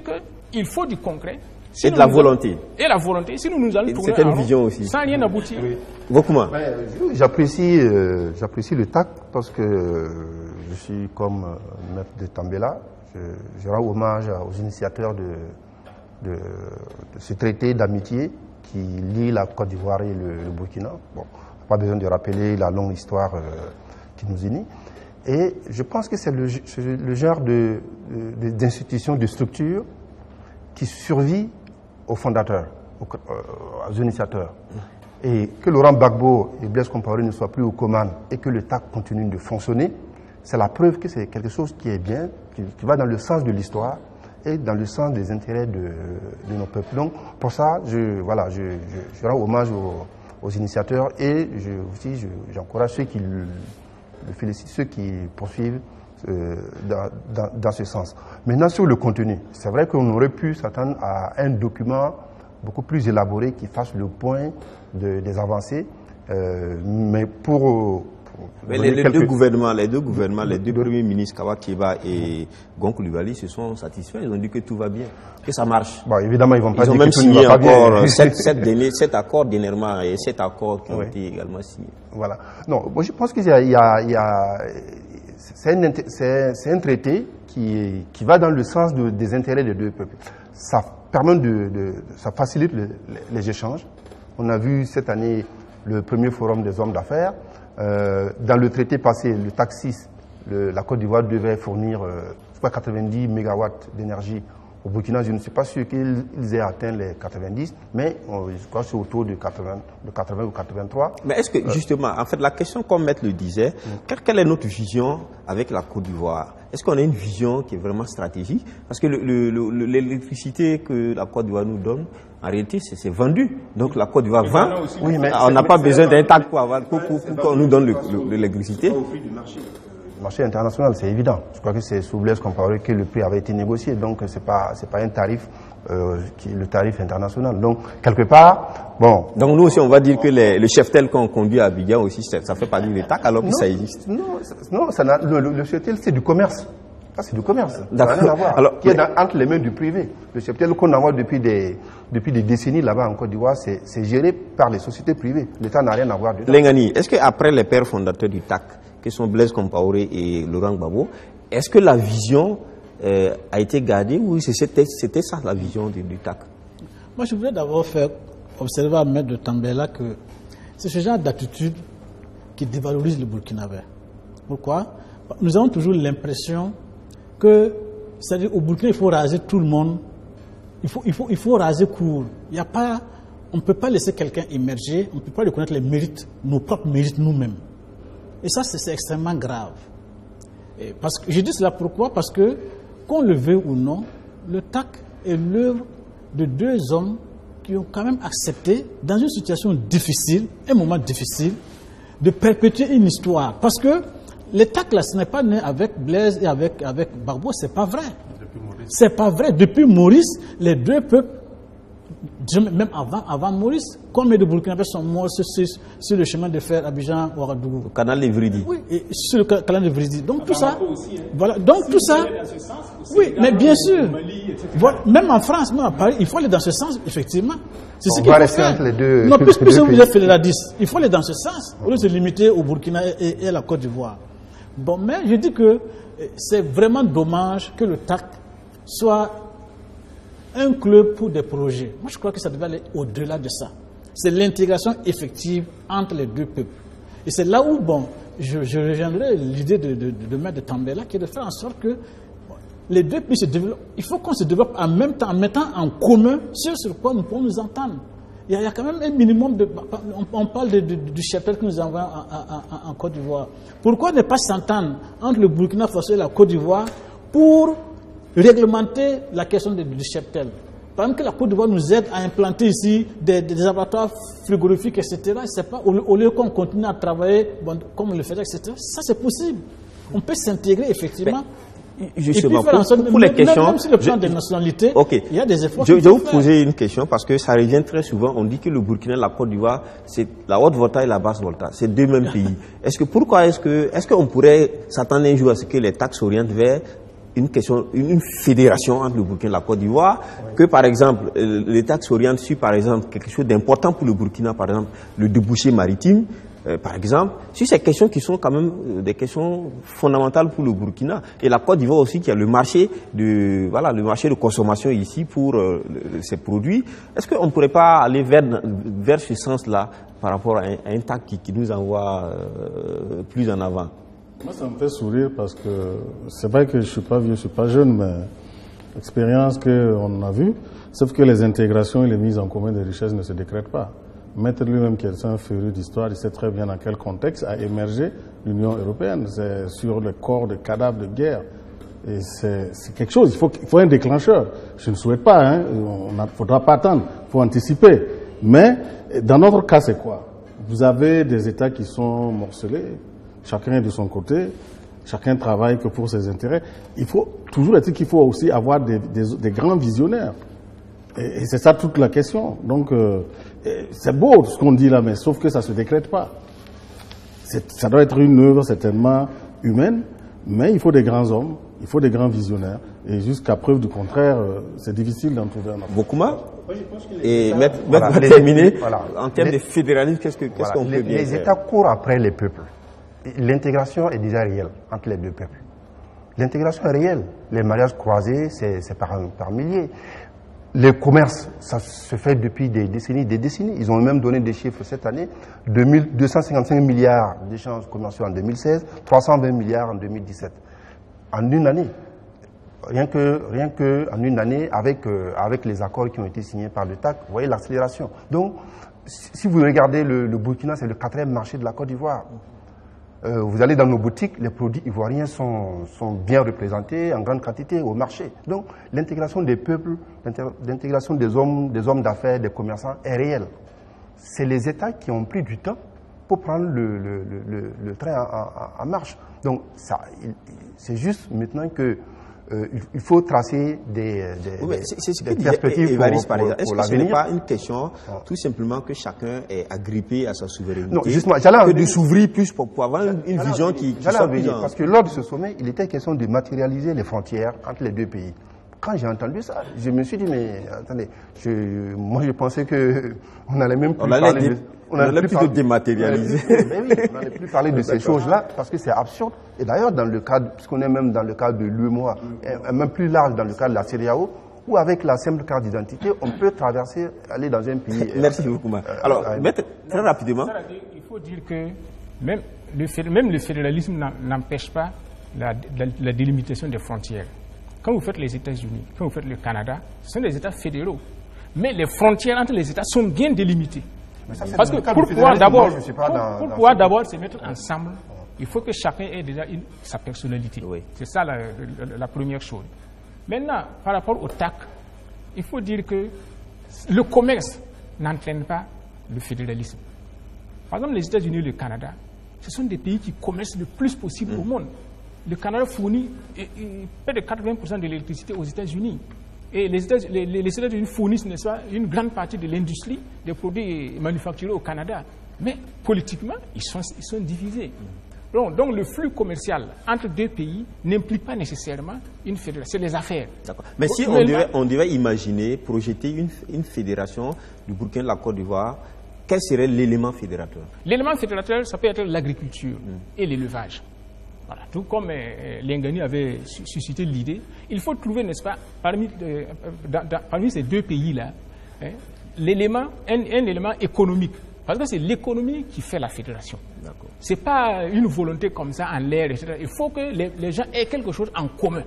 Speaker 5: qu'il faut du concret.
Speaker 1: Et de la volonté.
Speaker 5: Et la volonté. Sinon, nous allons tourner
Speaker 1: en vision aussi.
Speaker 5: Sans rien aboutir.
Speaker 1: Oui. Beaucoup.
Speaker 2: J'apprécie le TAC parce que je suis comme Maître de Tambela. Je rends hommage aux initiateurs de ce traité d'amitié qui lie la Côte d'Ivoire et le Burkina. Bon, pas besoin de rappeler la longue histoire qui nous unit. Et je pense que c'est le genre d'institution, de structure qui survit aux fondateurs, aux initiateurs. Et que Laurent Gbagbo et Blaise Compaoré ne soient plus aux commandes et que le TAC continue de fonctionner, c'est la preuve que c'est quelque chose qui est bien, qui va dans le sens de l'histoire et dans le sens des intérêts de nos peuples. Donc, pour ça, je rends hommage aux initiateurs et j'encourage ceux qui le félicitent, ceux qui poursuivent dans ce sens. Maintenant, sur le contenu, c'est vrai qu'on aurait pu s'attendre à un document beaucoup plus élaboré qui fasse le point des avancées, mais
Speaker 1: les deux gouvernements, les deux premiers ministres, Kawa Keba et Gon Coulibaly, se sont satisfaits. Ils ont dit que tout va bien, que ça marche.
Speaker 2: Bon, évidemment, ils vont pas
Speaker 1: dire que tout ne va pas bien. Ils ont même signé encore 7 accords dernièrement et 7 accords qui ont été également signés.
Speaker 2: Voilà. Non, moi je pense qu'il c'est un traité qui va dans le sens des intérêts des deux peuples. Ça permet ça facilite les échanges. On a vu cette année le premier forum des hommes d'affaires. Dans le traité passé, le TAC 6, la Côte d'Ivoire devait fournir 90 mégawatts d'énergie au Burkina. Je ne suis pas sûr qu'ils aient atteint les 90, mais je crois que c'est autour de 80 ou 83.
Speaker 1: Mais est-ce que, justement, en fait, la question, comme Maître le disait, quelle est notre vision avec la Côte d'Ivoire? Est-ce qu'on a une vision qui est vraiment stratégique? Parce que l'électricité que la Côte d'Ivoire nous donne, en réalité, c'est vendu. Donc la Côte d'Ivoire vend. Oui, mais on n'a pas besoin d'un TAC pour qu'on nous donne l'électricité.
Speaker 2: Le marché international, c'est évident. Je crois que c'est sous Blaise Compaoré que le prix avait été négocié. Donc c'est pas un tarif qui est le tarif international. Donc quelque part, bon.
Speaker 1: Donc nous aussi, on va dire que le cheftel qu'on conduit à Abidjan aussi, ça fait partie du TAC alors que ça existe.
Speaker 2: Non, le cheftel c'est du commerce. Ça, c'est du commerce. Ça
Speaker 1: D'accord.
Speaker 2: n'a rien à voir.
Speaker 1: Alors,
Speaker 2: qui est entre les mains du privé. Le cheptel qu'on envoie depuis des décennies là-bas en Côte d'Ivoire, c'est géré par les sociétés privées. L'État n'a rien à voir dedans.
Speaker 1: Lengani, est-ce qu'après les pères fondateurs du TAC, qui sont Blaise Compaoré et Laurent Gbagbo, est-ce que la vision a été gardée ou c'était ça la vision du TAC?
Speaker 4: Moi, je voudrais d'abord faire observer à M. de Tambela que c'est ce genre d'attitude qui dévalorise le Burkinabé. Pourquoi? Nous avons toujours l'impression que, c'est-à-dire au Burkina, il faut raser tout le monde, il faut raser court. On ne peut pas laisser quelqu'un émerger, on ne peut pas reconnaître les mérites, nos propres mérites nous-mêmes. Et ça, c'est extrêmement grave. Parce que, je dis cela pourquoi? Parce que, qu'on le veuille ou non, le TAC est l'œuvre de deux hommes qui ont quand même accepté, dans une situation difficile, un moment difficile, de perpétuer une histoire. Parce que les TAC, là, ce n'est pas né avec Blaise et avec Gbagbo, c'est pas vrai. C'est pas vrai. Depuis Maurice, les deux peuples, même avant Maurice, combien de Burkinabés sont morts sur le chemin de fer Abidjan-Ouagadougou?
Speaker 1: Le canal de Vridi.
Speaker 4: Oui, et sur le canal de Vridi. Donc tout ça, voilà. Donc tout ça, oui, mais bien sûr. Voilà, même en France, même à Paris, il faut aller dans ce sens, effectivement. C'est ce qu'il faut faire.
Speaker 2: Les deux,
Speaker 4: non, puisque vous avez fait la 10, il faut aller dans ce sens, au lieu de se limiter au Burkina et à la Côte d'Ivoire. Bon, mais je dis que c'est vraiment dommage que le TAC soit un club pour des projets. Moi, je crois que ça devait aller au-delà de ça. C'est l'intégration effective entre les deux peuples. Et c'est là où, bon, je rejoindrai l'idée de M. de Tambela, qui est de faire en sorte que les deux pays se développent. Il faut qu'on se développe en même temps, en mettant en commun sur quoi nous pouvons nous entendre. Il y a quand même un minimum de... On parle du cheptel que nous envoyons en Côte d'Ivoire. Pourquoi ne pas s'entendre entre le Burkina Faso et la Côte d'Ivoire pour réglementer la question du cheptel? Par exemple, que la Côte d'Ivoire nous aide à implanter ici des abattoirs frigorifiques, etc. C'est pas, au lieu qu'on continue à travailler comme on le faisait, etc. Ça, c'est possible. On peut s'intégrer, effectivement.
Speaker 1: Justement, pour les questions,
Speaker 4: même sur le plan des nationalités, il y a des efforts.
Speaker 1: Je vais vous poser une question parce que ça revient très souvent. On dit que le Burkina et la Côte d'Ivoire, c'est la haute volta et la basse volta. C'est deux mêmes pays. Est-ce qu'on pourrait s'attendre un jour à ce que les taxes s'orientent vers une fédération entre le Burkina et la Côte d'Ivoire, que par exemple, les taxes s'orientent sur, par exemple, quelque chose d'important pour le Burkina, par exemple, le débouché maritime, par exemple, sur ces questions qui sont quand même des questions fondamentales pour le Burkina. Et la Côte d'Ivoire aussi, qui a le marché de consommation ici pour ces produits. Est-ce qu'on ne pourrait pas aller vers ce sens-là par rapport à un TAC qui nous envoie plus en avant?
Speaker 3: Moi, ça me fait sourire parce que c'est vrai que je suis pas vieux, je suis pas jeune, mais l'expérience qu'on a vue, sauf que les intégrations et les mises en commun des richesses ne se décrètent pas. Maître lui-même, qui est un féru d'histoire, il sait très bien dans quel contexte a émergé l'Union européenne. C'est sur le corps de cadavres de guerre. Et c'est quelque chose, il faut un déclencheur. Je ne souhaite pas, hein, faudra pas attendre, il faut anticiper. Mais dans notre cas, c'est quoi? Vous avez des États qui sont morcelés, chacun est de son côté, chacun travaille que pour ses intérêts. Il faut toujours être qu'il faut aussi avoir des grands visionnaires. Et c'est ça toute la question. Donc, c'est beau ce qu'on dit là, mais sauf que ça ne se décrète pas. Ça doit être une œuvre certainement humaine, mais il faut des grands hommes, il faut des grands visionnaires. Et jusqu'à preuve du contraire, c'est difficile d'en trouver un.
Speaker 1: Bokouma. Et mettre terminer, en termes de fédéralisme, qu'est-ce qu'on peut bien
Speaker 2: Les États courent après les peuples. L'intégration est déjà réelle entre les deux peuples. L'intégration est réelle. Les mariages croisés, c'est par milliers. Le commerce, ça se fait depuis des décennies. Ils ont même donné des chiffres cette année. 255 milliards d'échanges commerciaux en 2016, 320 milliards en 2017. En une année. Rien que en une année, avec les accords qui ont été signés par le TAC, vous voyez l'accélération. Donc, si vous regardez le Burkina, c'est le 4e marché de la Côte d'Ivoire. Vous allez dans nos boutiques, les produits ivoiriens sont bien représentés en grande quantité au marché. Donc l'intégration des peuples, l'intégration des hommes d'affaires, des commerçants est réelle. C'est les États qui ont pris du temps pour prendre le train en marche. Donc c'est juste maintenant que il faut tracer des perspectives pour l'avenir.
Speaker 1: Est-ce que ce n'est pas une question tout simplement que chacun est agrippé à sa souveraineté?
Speaker 2: Non, justement,
Speaker 1: que de s'ouvrir plus pour avoir une vision qui soit plus...
Speaker 2: Parce que lors de ce sommet, il était question de matérialiser les frontières entre les deux pays. Quand j'ai entendu ça, je me suis dit, mais attendez, moi je pensais qu'on allait même plus parler
Speaker 1: on allait plutôt dématérialiser.
Speaker 2: Mais oui, on n'allait plus parler de ces choses-là parce que c'est absurde. Et d'ailleurs, dans le cadre, puisqu'on est même dans le cadre de l'UEMOA, même plus large dans le cadre de la CEDEAO, où avec la simple carte d'identité, on peut traverser, aller dans un pays.
Speaker 1: Merci beaucoup. Alors, Maître, très rapidement.
Speaker 5: Il faut dire que même le fédéralisme n'empêche pas la délimitation des frontières. Quand vous faites les États-Unis, quand vous faites le Canada, ce sont des États fédéraux. Mais les frontières entre les États sont bien délimitées. Parce que pour pouvoir d'abord se mettre ensemble, il faut que chacun ait déjà sa personnalité. Oui. C'est ça la première chose. Maintenant, par rapport au TAC, il faut dire que le commerce n'entraîne pas le fédéralisme. Par exemple, les États-Unis et le Canada, ce sont des pays qui commercent le plus possible au monde. Le Canada fournit près de 80% de l'électricité aux États-Unis. Et les États-Unis fournissent, n'est-ce pas, une grande partie de l'industrie des produits manufacturés au Canada. Mais politiquement, ils sont divisés. Donc le flux commercial entre deux pays n'implique pas nécessairement une fédération. C'est les affaires.
Speaker 1: D'accord. Mais si on devait imaginer, projeter une fédération du Burkina, de la Côte d'Ivoire, quel serait l'élément fédérateur? L'élément
Speaker 5: fédérateur, ça peut être l'agriculture et l'élevage. Voilà. Tout comme Lengani avait suscité l'idée, il faut trouver, n'est-ce pas, parmi ces deux pays-là, un élément économique. Parce que c'est l'économie qui fait la fédération. Ce n'est pas une volonté comme ça en l'air, etc. Il faut que les gens aient quelque chose en commun.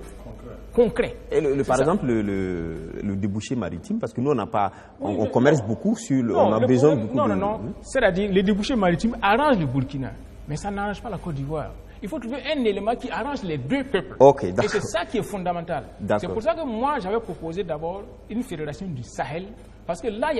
Speaker 5: Concret.
Speaker 1: Et par exemple, le débouché maritime, parce que nous, on commerce beaucoup on a besoin beaucoup de...
Speaker 5: Non. C'est-à-dire, les débouchés maritimes arrangent le Burkina, mais ça n'arrange pas la Côte d'Ivoire. Il faut trouver un élément qui arrange les deux peuples. Et c'est ça qui est fondamental. C'est pour ça que moi, j'avais proposé d'abord une fédération du Sahel, parce que là, il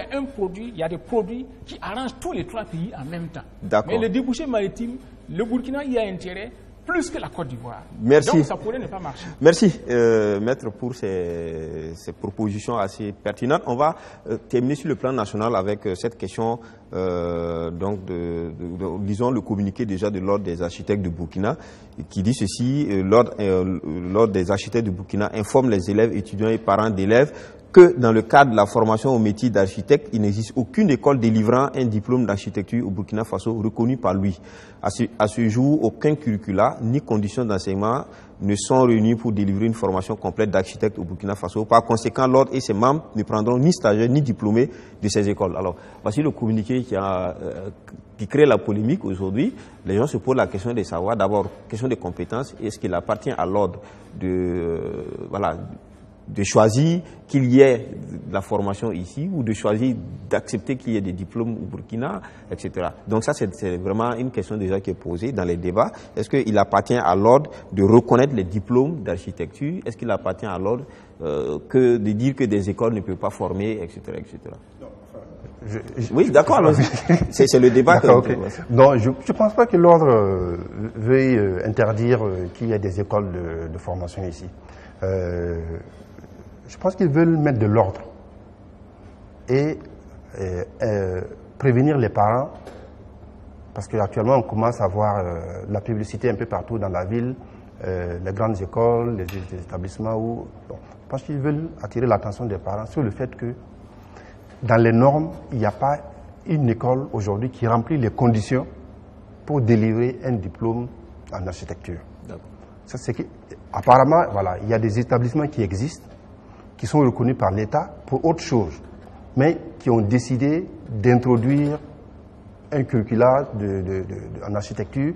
Speaker 5: y a des produits qui arrangent tous les trois pays en même temps. Mais le débouché maritime, le Burkina y a intérêt plus que la Côte d'Ivoire.
Speaker 1: Merci.
Speaker 5: Donc ça pourrait ne pas marcher.
Speaker 1: Merci, Maître, pour ces propositions assez pertinentes. On va terminer sur le plan national avec cette question, disons, le communiqué déjà de l'Ordre des architectes de Burkina, qui dit ceci: l'Ordre des architectes de Burkina informe les élèves, étudiants et parents d'élèves que dans le cadre de la formation au métier d'architecte, il n'existe aucune école délivrant un diplôme d'architecture au Burkina Faso reconnu par lui. À ce jour, aucun curricula ni conditions d'enseignement ne sont réunis pour délivrer une formation complète d'architecte au Burkina Faso. Par conséquent, l'Ordre et ses membres ne prendront ni stagiaires ni diplômés de ces écoles. Alors, voici le communiqué qui crée la polémique aujourd'hui. Les gens se posent la question de savoir, d'abord, question de compétences, est-ce qu'il appartient à l'Ordre de choisir qu'il y ait de la formation ici ou de choisir d'accepter qu'il y ait des diplômes au Burkina, etc. Donc ça, c'est vraiment une question déjà qui est posée dans les débats. Est-ce qu'il appartient à l'Ordre de reconnaître les diplômes d'architecture? Est-ce qu'il appartient à l'Ordre de dire que des écoles ne peuvent pas former, etc. etc. Oui, d'accord. C'est le débat.
Speaker 2: Non, je ne pense pas que l'Ordre veuille interdire qu'il y ait des écoles de formation ici. Je pense qu'ils veulent mettre de l'ordre et prévenir les parents, parce qu'actuellement on commence à voir la publicité un peu partout dans la ville, les grandes écoles, les établissements où... Bon, je pense qu'ils veulent attirer l'attention des parents sur le fait que dans les normes, il n'y a pas une école aujourd'hui qui remplit les conditions pour délivrer un diplôme en architecture. Ça, c'est que, apparemment, voilà, il y a des établissements qui existent, qui sont reconnus par l'État pour autre chose, mais qui ont décidé d'introduire un curricula en architecture,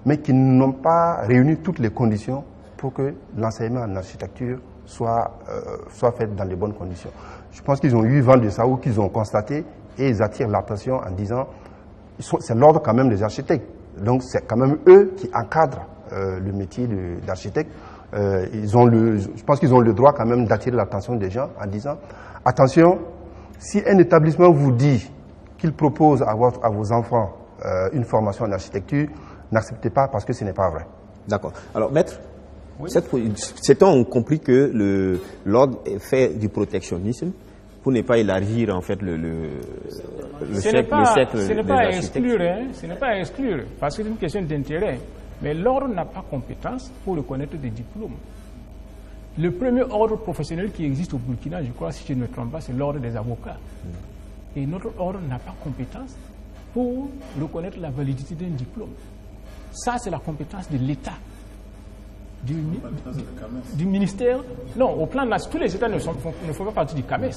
Speaker 2: mais qui n'ont pas réuni toutes les conditions pour que l'enseignement en architecture soit fait dans les bonnes conditions. Je pense qu'ils ont eu vent de ça ou qu'ils ont constaté, et ils attirent l'attention en disant c'est l'ordre quand même des architectes, donc c'est quand même eux qui encadrent le métier d'architecte. Je pense qu'ils ont le droit quand même d'attirer l'attention des gens en disant attention, si un établissement vous dit qu'il propose à vos enfants une formation en architecture, n'acceptez pas parce que ce n'est pas vrai.
Speaker 1: D'accord. Alors, Maître,
Speaker 5: Oui.
Speaker 1: Certains ont compris que l'ordre fait du protectionnisme pour ne pas élargir en fait le cercle.
Speaker 5: Ce n'est pas à exclure, hein, ce n'est pas à exclure, parce que c'est une question d'intérêt. Mais l'ordre n'a pas compétence pour reconnaître des diplômes. Le premier ordre professionnel qui existe au Burkina, je crois, si je ne me trompe pas, c'est l'ordre des avocats. Et notre ordre n'a pas compétence pour reconnaître la validité d'un diplôme. Ça, c'est la compétence de l'État. Du ministère. Non, au plan national, tous les États ne font pas partie du CAMES.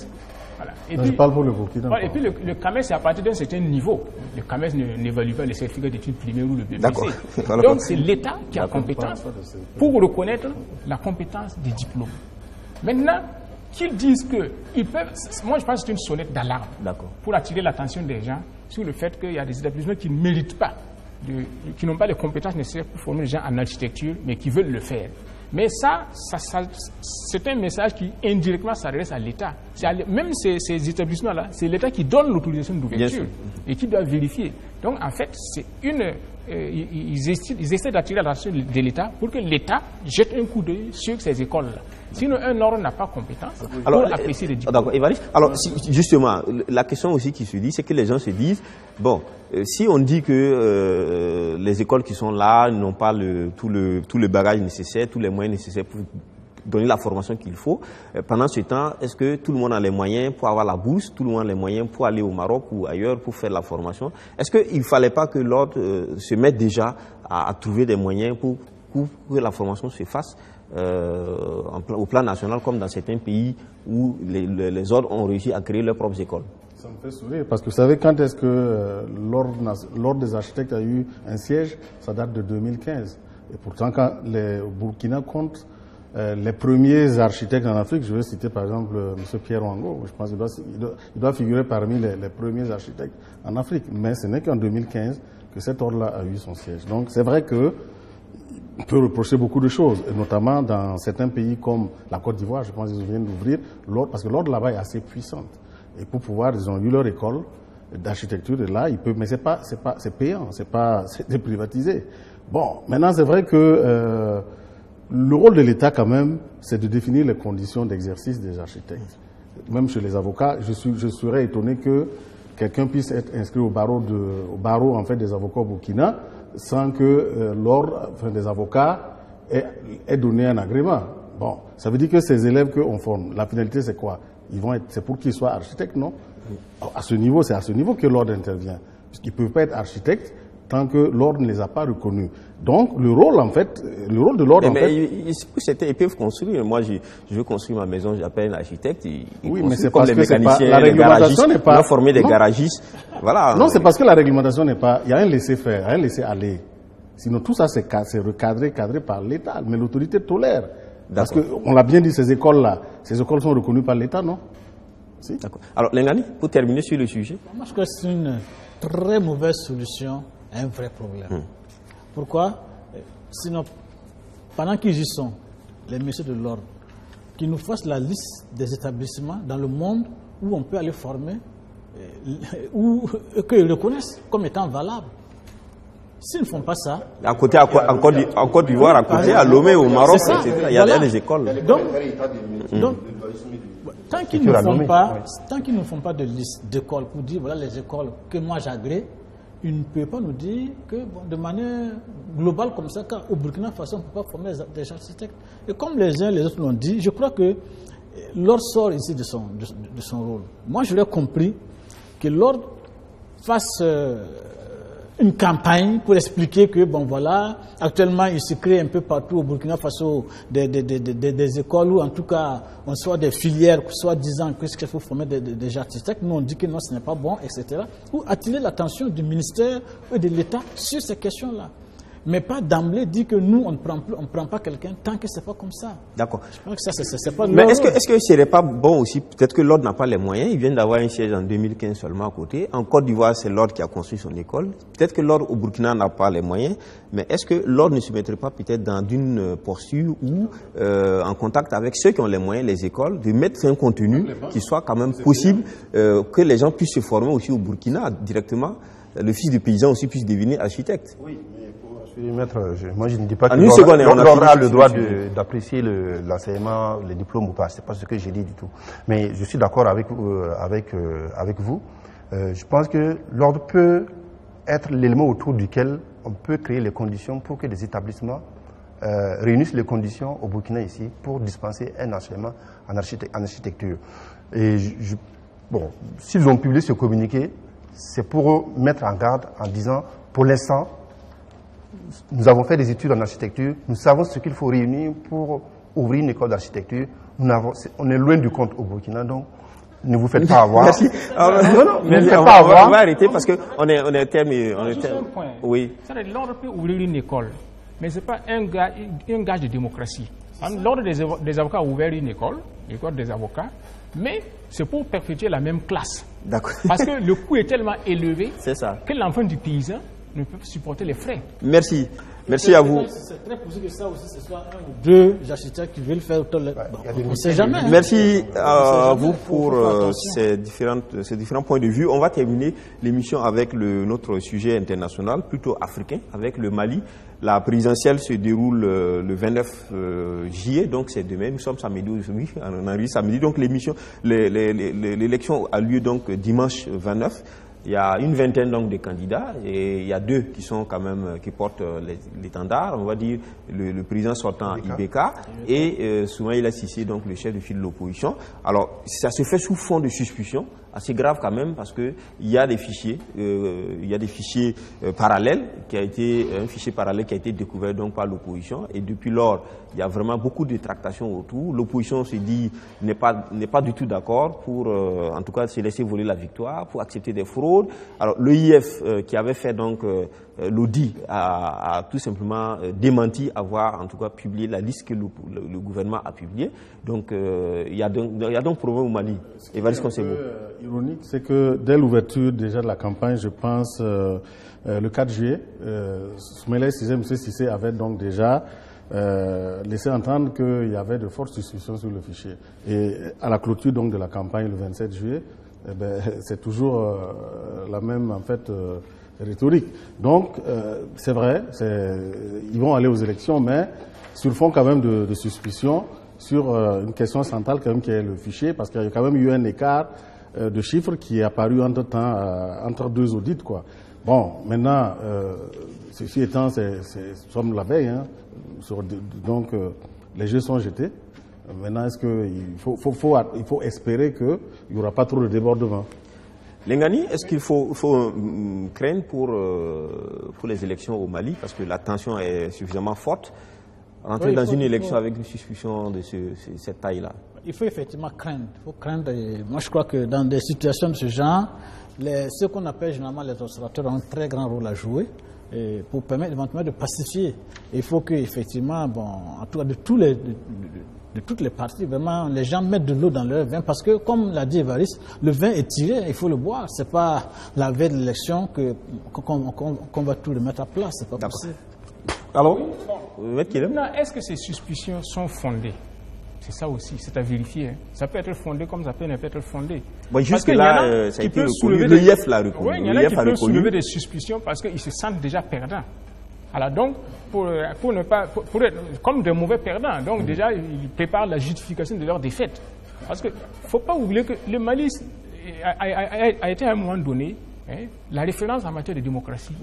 Speaker 5: Voilà. Et
Speaker 3: non,
Speaker 5: puis,
Speaker 3: je parle pour le Burkina.
Speaker 5: Voilà, et puis le CAMES, c'est à partir d'un certain niveau. Le CAMES n'évalue pas les certificats d'études primaires ou le BPC. Donc c'est l'État qui a compétence pour reconnaître la compétence des diplômes. Maintenant, qu'ils disent qu'ils peuvent... Moi, je pense que c'est une sonnette d'alarme pour attirer l'attention des gens sur le fait qu'il y a des établissements qui ne méritent pas, qui n'ont pas les compétences nécessaires pour former les gens en architecture, mais qui veulent le faire. Mais ça c'est un message qui indirectement s'adresse à l'État. Même ces établissements-là, c'est l'État qui donne l'autorisation d'ouverture et qui doit vérifier. Donc, en fait, c'est ils essaient d'attirer l'attention de l'État pour que l'État jette un coup d'œil sur ces écoles-là. Sinon, un ordre n'a pas compétence pour apprécier les diplômes.
Speaker 1: D'accord, Évariste. Alors, justement, la question aussi qui se dit, c'est que les gens se disent, bon, si on dit que les écoles qui sont là n'ont pas tout le bagage nécessaire, tous les moyens nécessaires pour donner la formation qu'il faut, pendant ce temps, est-ce que tout le monde a les moyens pour avoir la bourse, tout le monde a les moyens pour aller au Maroc ou ailleurs pour faire la formation? Est-ce qu'il ne fallait pas que l'ordre se mette déjà à trouver des moyens pour que la formation se fasse au plan national, comme dans certains pays où les ordres ont réussi à créer leurs propres écoles?
Speaker 3: Ça me fait sourire, parce que vous savez, quand est-ce que l'ordre des architectes a eu un siège? Ça date de 2015. Et pourtant, quand le Burkina compte les premiers architectes en Afrique, je vais citer par exemple M. Pierre Wango, je pense qu'il doit figurer parmi les premiers architectes en Afrique. Mais ce n'est qu'en 2015 que cet ordre-là a eu son siège. Donc c'est vrai que on peut reprocher beaucoup de choses, et notamment dans certains pays comme la Côte d'Ivoire, je pense qu'ils viennent d'ouvrir l'ordre, parce que l'ordre là-bas est assez puissante. Et pour pouvoir, ils ont eu leur école d'architecture, et là, ils peuvent, mais c'est payant, c'est déprivatisé. Bon, maintenant, c'est vrai que le rôle de l'État, quand même, c'est de définir les conditions d'exercice des architectes. Même chez les avocats, je serais étonné que quelqu'un puisse être inscrit au barreau en fait, des avocats au Burkina, sans que l'ordre des avocats ait donné un agrément. Bon, ça veut dire que ces élèves qu'on forme, la finalité c'est quoi? C'est pour qu'ils soient architectes, non? À ce niveau, c'est à ce niveau que l'ordre intervient. Puisqu'ils ne peuvent pas être architectes tant que l'ordre ne les a pas reconnus. Donc, le rôle de l'ordre, en fait...
Speaker 1: Ils peuvent construire. Moi, je veux construire ma maison, j'appelle un architecte.
Speaker 3: Oui, mais c'est parce que la réglementation n'est pas...
Speaker 1: On a formé des garagistes. Voilà.
Speaker 3: Non, c'est parce que la réglementation n'est pas... Il y a un laisser-faire, un laisser-aller. Sinon, tout ça, c'est cadré par l'État. Mais l'autorité tolère. Parce qu'on l'a bien dit, ces écoles-là, ces écoles sont reconnues par l'État, non? Si. D'accord.
Speaker 1: Alors, Lengani, pour terminer sur le sujet.
Speaker 4: Moi, je crois que c'est une très mauvaise solution à un vrai problème. Pourquoi? Sinon, pendant qu'ils y sont, les messieurs de l'ordre, qu'ils nous fassent la liste des établissements dans le monde où on peut aller former, ou qu'ils reconnaissent comme étant valables. S'ils ne font pas ça...
Speaker 1: En Côte d'Ivoire, à côté, à Lomé, au Maroc, etc. Il y a des écoles.
Speaker 4: Donc tant qu'ils ne font pas de liste d'écoles pour dire voilà les écoles que moi j'agrée, ils ne peuvent pas nous dire que de manière globale comme ça, qu'au Burkina Faso, on ne peut pas former des architectes. Et comme les uns et les autres l'ont dit, je crois que l'ordre sort ici de son rôle. Moi, je l'ai compris que l'ordre fasse une campagne pour expliquer que, bon voilà, actuellement, il se crée un peu partout au Burkina Faso des écoles où, en tout cas, on soit des filières, soit disant que ce qu'il faut former des architectes. Nous, on dit que non, ce n'est pas bon, etc. Ou attirer l'attention du ministère et de l'État sur ces questions-là. Mais pas d'emblée dire que nous, on ne prend pas quelqu'un tant que ce n'est pas comme ça.
Speaker 1: D'accord.
Speaker 4: Je pense que ça, c'est pas...
Speaker 1: Mais est-ce que ce ne serait pas bon aussi, peut-être que l'ordre n'a pas les moyens, ils viennent d'avoir un siège en 2015 seulement à côté. En Côte d'Ivoire, c'est l'ordre qui a construit son école. Peut-être que l'ordre au Burkina n'a pas les moyens, mais est-ce que l'ordre ne se mettrait pas peut-être dans une posture ou en contact avec ceux qui ont les moyens, les écoles, de mettre un contenu qui soit quand même possible, que les gens puissent se former aussi au Burkina directement, le fils du paysan aussi puisse devenir architecte.
Speaker 2: Oui, mais pour Maître, moi je ne dis pas que
Speaker 1: l'ordre
Speaker 2: a le droit d'apprécier l'enseignement, les diplômes ou pas. C'est pas ce que j'ai dit du tout. Mais je suis d'accord avec vous. Je pense que l'ordre peut être l'élément autour duquel on peut créer les conditions pour que les établissements réunissent les conditions au Burkina ici pour dispenser un enseignement en architecture. Et bon, s'ils ont publié ce communiqué, c'est pour mettre en garde en disant, pour l'instant, nous avons fait des études en architecture, nous savons ce qu'il faut réunir pour ouvrir une école d'architecture. On est loin du compte au Burkina, donc ne vous faites pas avoir.
Speaker 1: Merci.
Speaker 2: Non,
Speaker 1: mais on va arrêter parce qu'on est terminé.
Speaker 5: Juste un point.
Speaker 1: Oui.
Speaker 5: L'ordre peut ouvrir une école, mais ce n'est pas un gage de démocratie. L'ordre des avocats a ouvert une école des avocats, mais c'est pour perpétuer la même classe.
Speaker 1: D'accord.
Speaker 5: Parce que le coût est tellement élevé que l'enfant du paysan ne peut supporter les frais.
Speaker 1: Merci. Merci à vous.
Speaker 4: C'est très possible que ça aussi, ce soit un ou deux architectes qui veulent faire on ne sait jamais.
Speaker 1: Merci à vous pour ces différents points de vue. On va terminer l'émission avec notre sujet international, plutôt africain, avec le Mali. La présidentielle se déroule le 29 juillet, donc c'est demain. Nous sommes samedi, on arrive samedi. Donc l'élection a lieu donc dimanche 29. Il y a une vingtaine donc de candidats et il y a deux qui sont quand même qui portent l'étendard. On va dire le président sortant Ibeka et Soumaïla Cissé, donc le chef de file de l'opposition. Alors ça se fait sous fond de suspicion, assez grave quand même parce que il y a des fichiers, parallèles un fichier parallèle qui a été découvert donc par l'opposition et depuis lors il y a vraiment beaucoup de tractations autour. L'opposition se dit n'est pas du tout d'accord pour en tout cas se laisser voler la victoire, pour accepter des fraudes. Alors l'EIF qui avait fait donc l'audit a tout simplement démenti avoir en tout cas publié la liste que le gouvernement a publiée. Donc il y a donc problème au Mali. Évariste Konsebo.
Speaker 3: Ironique, c'est que dès l'ouverture déjà de la campagne, je pense le 4 juillet, Soumaïla Cissé avait donc déjà laissé entendre qu'il y avait de fortes suspicions sur le fichier. Et à la clôture donc de la campagne le 27 juillet, c'est toujours la même en fait rhétorique. Donc c'est vrai, ils vont aller aux élections, mais sur fond quand même de suspicion sur une question centrale quand même qui est le fichier, parce qu'il y a quand même eu un écart de chiffres qui est apparu entre deux audits quoi. Bon, maintenant, ceci étant, sommes la veille, hein, donc les jeux sont jetés. Maintenant, est-ce qu'il faut espérer qu'il n'y aura pas trop de débordements?
Speaker 1: Lengani, est-ce qu'il faut craindre pour les élections au Mali, parce que la tension est suffisamment forte, rentrer dans une élection avec une suspicion de cette taille-là?
Speaker 4: Il faut effectivement craindre. Il faut craindre. Et moi, je crois que dans des situations de ce genre, ce qu'on appelle généralement les observateurs ont un très grand rôle à jouer pour permettre éventuellement de pacifier. Il faut qu'effectivement, en tout cas de toutes les parties, vraiment, les gens mettent de l'eau dans leur vin parce que, comme l'a dit Évariste, le vin est tiré, il faut le boire. C'est pas la veille de l'élection qu'on va tout remettre à plat. C'est pas possible.
Speaker 1: Alors,
Speaker 5: est-ce que ces suspicions sont fondées? C'est ça aussi, c'est à vérifier. Hein. Ça peut être fondé comme ça peut ne pas être fondé.
Speaker 1: Bon, jusque là, ça a été reconnu. L'EIF l'a reconnu.
Speaker 5: Oui, il y en a qui peuvent soulever des suspicions parce qu'ils se sentent déjà perdants. Alors donc, pour être comme des mauvais perdants, donc déjà, ils préparent la justification de leur défaite. Parce qu'il ne faut pas oublier que le Mali a été à un moment donné la référence en matière de démocratie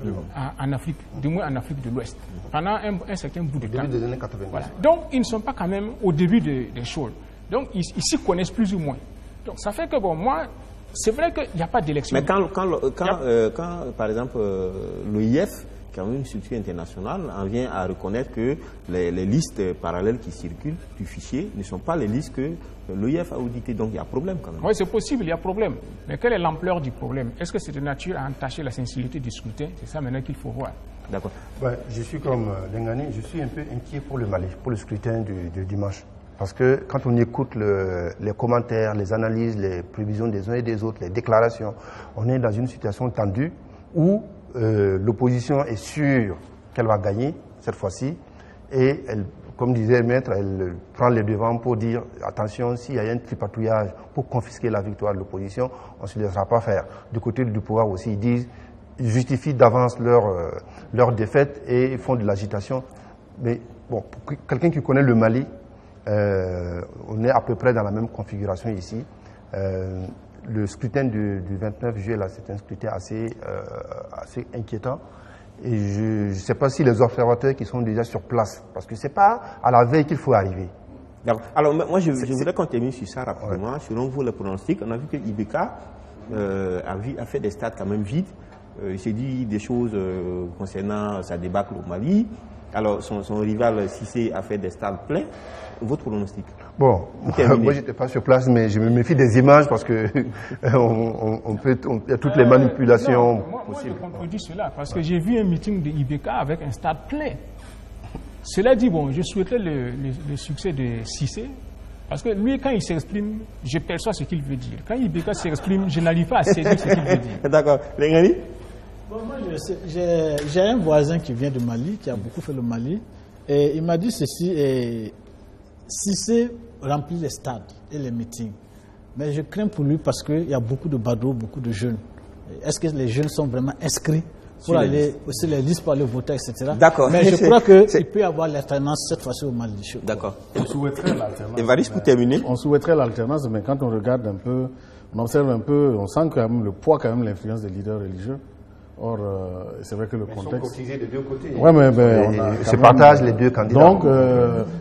Speaker 5: en Afrique, du moins en Afrique de l'Ouest, pendant un certain bout de temps.
Speaker 2: Début des années 90.
Speaker 5: Voilà. Donc, ils ne sont pas quand même au début des choses. Donc, ils s'y connaissent plus ou moins. Donc, ça fait que, moi, c'est vrai qu'il n'y a pas d'élection.
Speaker 1: Mais quand par exemple, l'OIF, qui est une structure internationale, en vient à reconnaître que les listes parallèles qui circulent du fichier ne sont pas les listes que l'OIF a auditées. Donc il y a problème quand même.
Speaker 5: Oui, c'est possible, il y a problème. Mais quelle est l'ampleur du problème? Est-ce que c'est de nature à entacher la sincérité du scrutin? C'est ça maintenant qu'il faut voir.
Speaker 1: D'accord.
Speaker 2: Je suis comme Lengani, je suis un peu inquiet pour le Mali, pour le scrutin du dimanche. Parce que quand on écoute les commentaires, les analyses, les prévisions des uns et des autres, les déclarations, on est dans une situation tendue où l'opposition est sûre qu'elle va gagner cette fois-ci et elle, comme disait le maître, elle prend les devants pour dire attention, s'il y a un tripatouillage pour confisquer la victoire de l'opposition, on ne se laissera pas faire. Du côté du pouvoir aussi, ils disent justifient d'avance leur défaite et font de l'agitation. Mais bon, pour quelqu'un qui connaît le Mali, on est à peu près dans la même configuration ici. Le scrutin du 29 juillet, là, c'est un scrutin assez inquiétant. Et je ne sais pas si les observateurs qui sont déjà sur place, parce que ce n'est pas à la veille qu'il faut arriver.
Speaker 1: Alors, moi, je voudrais qu'on termine sur ça rapidement. Ouais. Selon vous, le pronostic, on a vu que IBK a fait des stades quand même vides. Il s'est dit des choses concernant sa débâcle au Mali. Alors, son rival Cissé a fait des stades pleins. Votre pronostic?
Speaker 2: Bon, moi j'étais pas sur place, mais je me méfie des images parce que il y a toutes les manipulations.
Speaker 5: Non, moi je contredis cela parce que j'ai vu un meeting de IBK avec un stade plein. Cela dit, bon, je souhaitais le succès de Cissé parce que lui, quand il s'exprime, je perçois ce qu'il veut dire. Quand IBK s'exprime, je n'arrive pas à saisir ce qu'il veut dire.
Speaker 1: D'accord. Lengani?
Speaker 4: Bon, moi, j'ai un voisin qui vient du Mali, qui a beaucoup fait le Mali, et il m'a dit ceci, et Cissé remplit les stades et les meetings. Mais je crains pour lui parce qu'il y a beaucoup de badauds, beaucoup de jeunes. Est-ce que les jeunes sont vraiment inscrits pour aller aussi les listes pour aller voter, etc.
Speaker 1: D'accord.
Speaker 4: Mais je crois qu'il peut y avoir l'alternance cette fois-ci au Mali.
Speaker 1: D'accord.
Speaker 3: On souhaiterait l'alternance.
Speaker 1: Évariste, pour terminer.
Speaker 3: On souhaiterait l'alternance, mais quand on regarde un peu, on observe un peu, on sent quand même le poids, quand même l'influence des leaders religieux. Or, c'est vrai que le contexte. Ils sont
Speaker 2: cotisés des deux côtés.
Speaker 3: Ouais, mais
Speaker 2: on se partagent les deux candidats.
Speaker 3: Donc,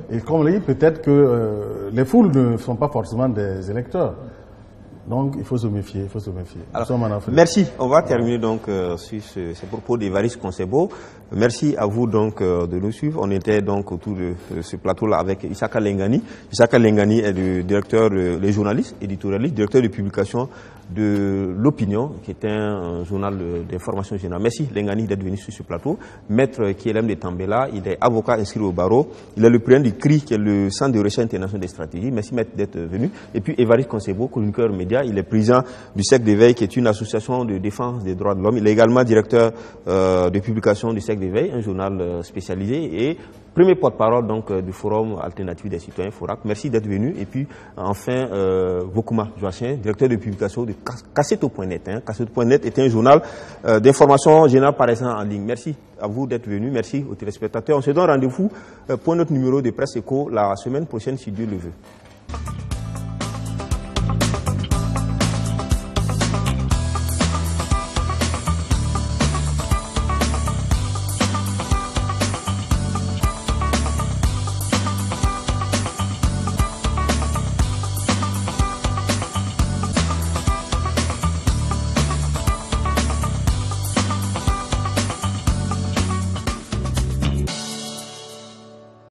Speaker 3: et comme on l'a dit, peut-être que les foules ne sont pas forcément des électeurs. Donc, il faut se méfier, il faut se méfier.
Speaker 1: Alors, merci. On va terminer donc sur ces propos d'Évariste Konsebo. Merci à vous donc de nous suivre. On était donc autour de ce plateau-là avec Isaka Lengani. Isaka Lengani est le directeur, le journaliste, éditorialiste, directeur de publication de l'Opinion, qui est un journal d'information générale. Merci Lengani d'être venu sur ce plateau. Maître Kielem de Tambela, il est avocat inscrit au barreau. Il est le président du CRI, qui est le Centre de recherche international des stratégies. Merci Maître d'être venu. Et puis Évariste Konsebo, chroniqueur média, il est président du Cercle d'éveil, qui est une association de défense des droits de l'homme. Il est également directeur de publication du Cercle d'éveil, un journal spécialisé, et premier porte-parole donc du Forum alternatif des citoyens, FORAC. Merci d'être venu. Et puis enfin, Vokuma Joachim, directeur de publication de Kasseto.net. Kasseto.net est un journal d'information générale paraissant en ligne. Merci à vous d'être venu. Merci aux téléspectateurs. On se donne rendez-vous pour notre numéro de Presse Éco la semaine prochaine, si Dieu le veut.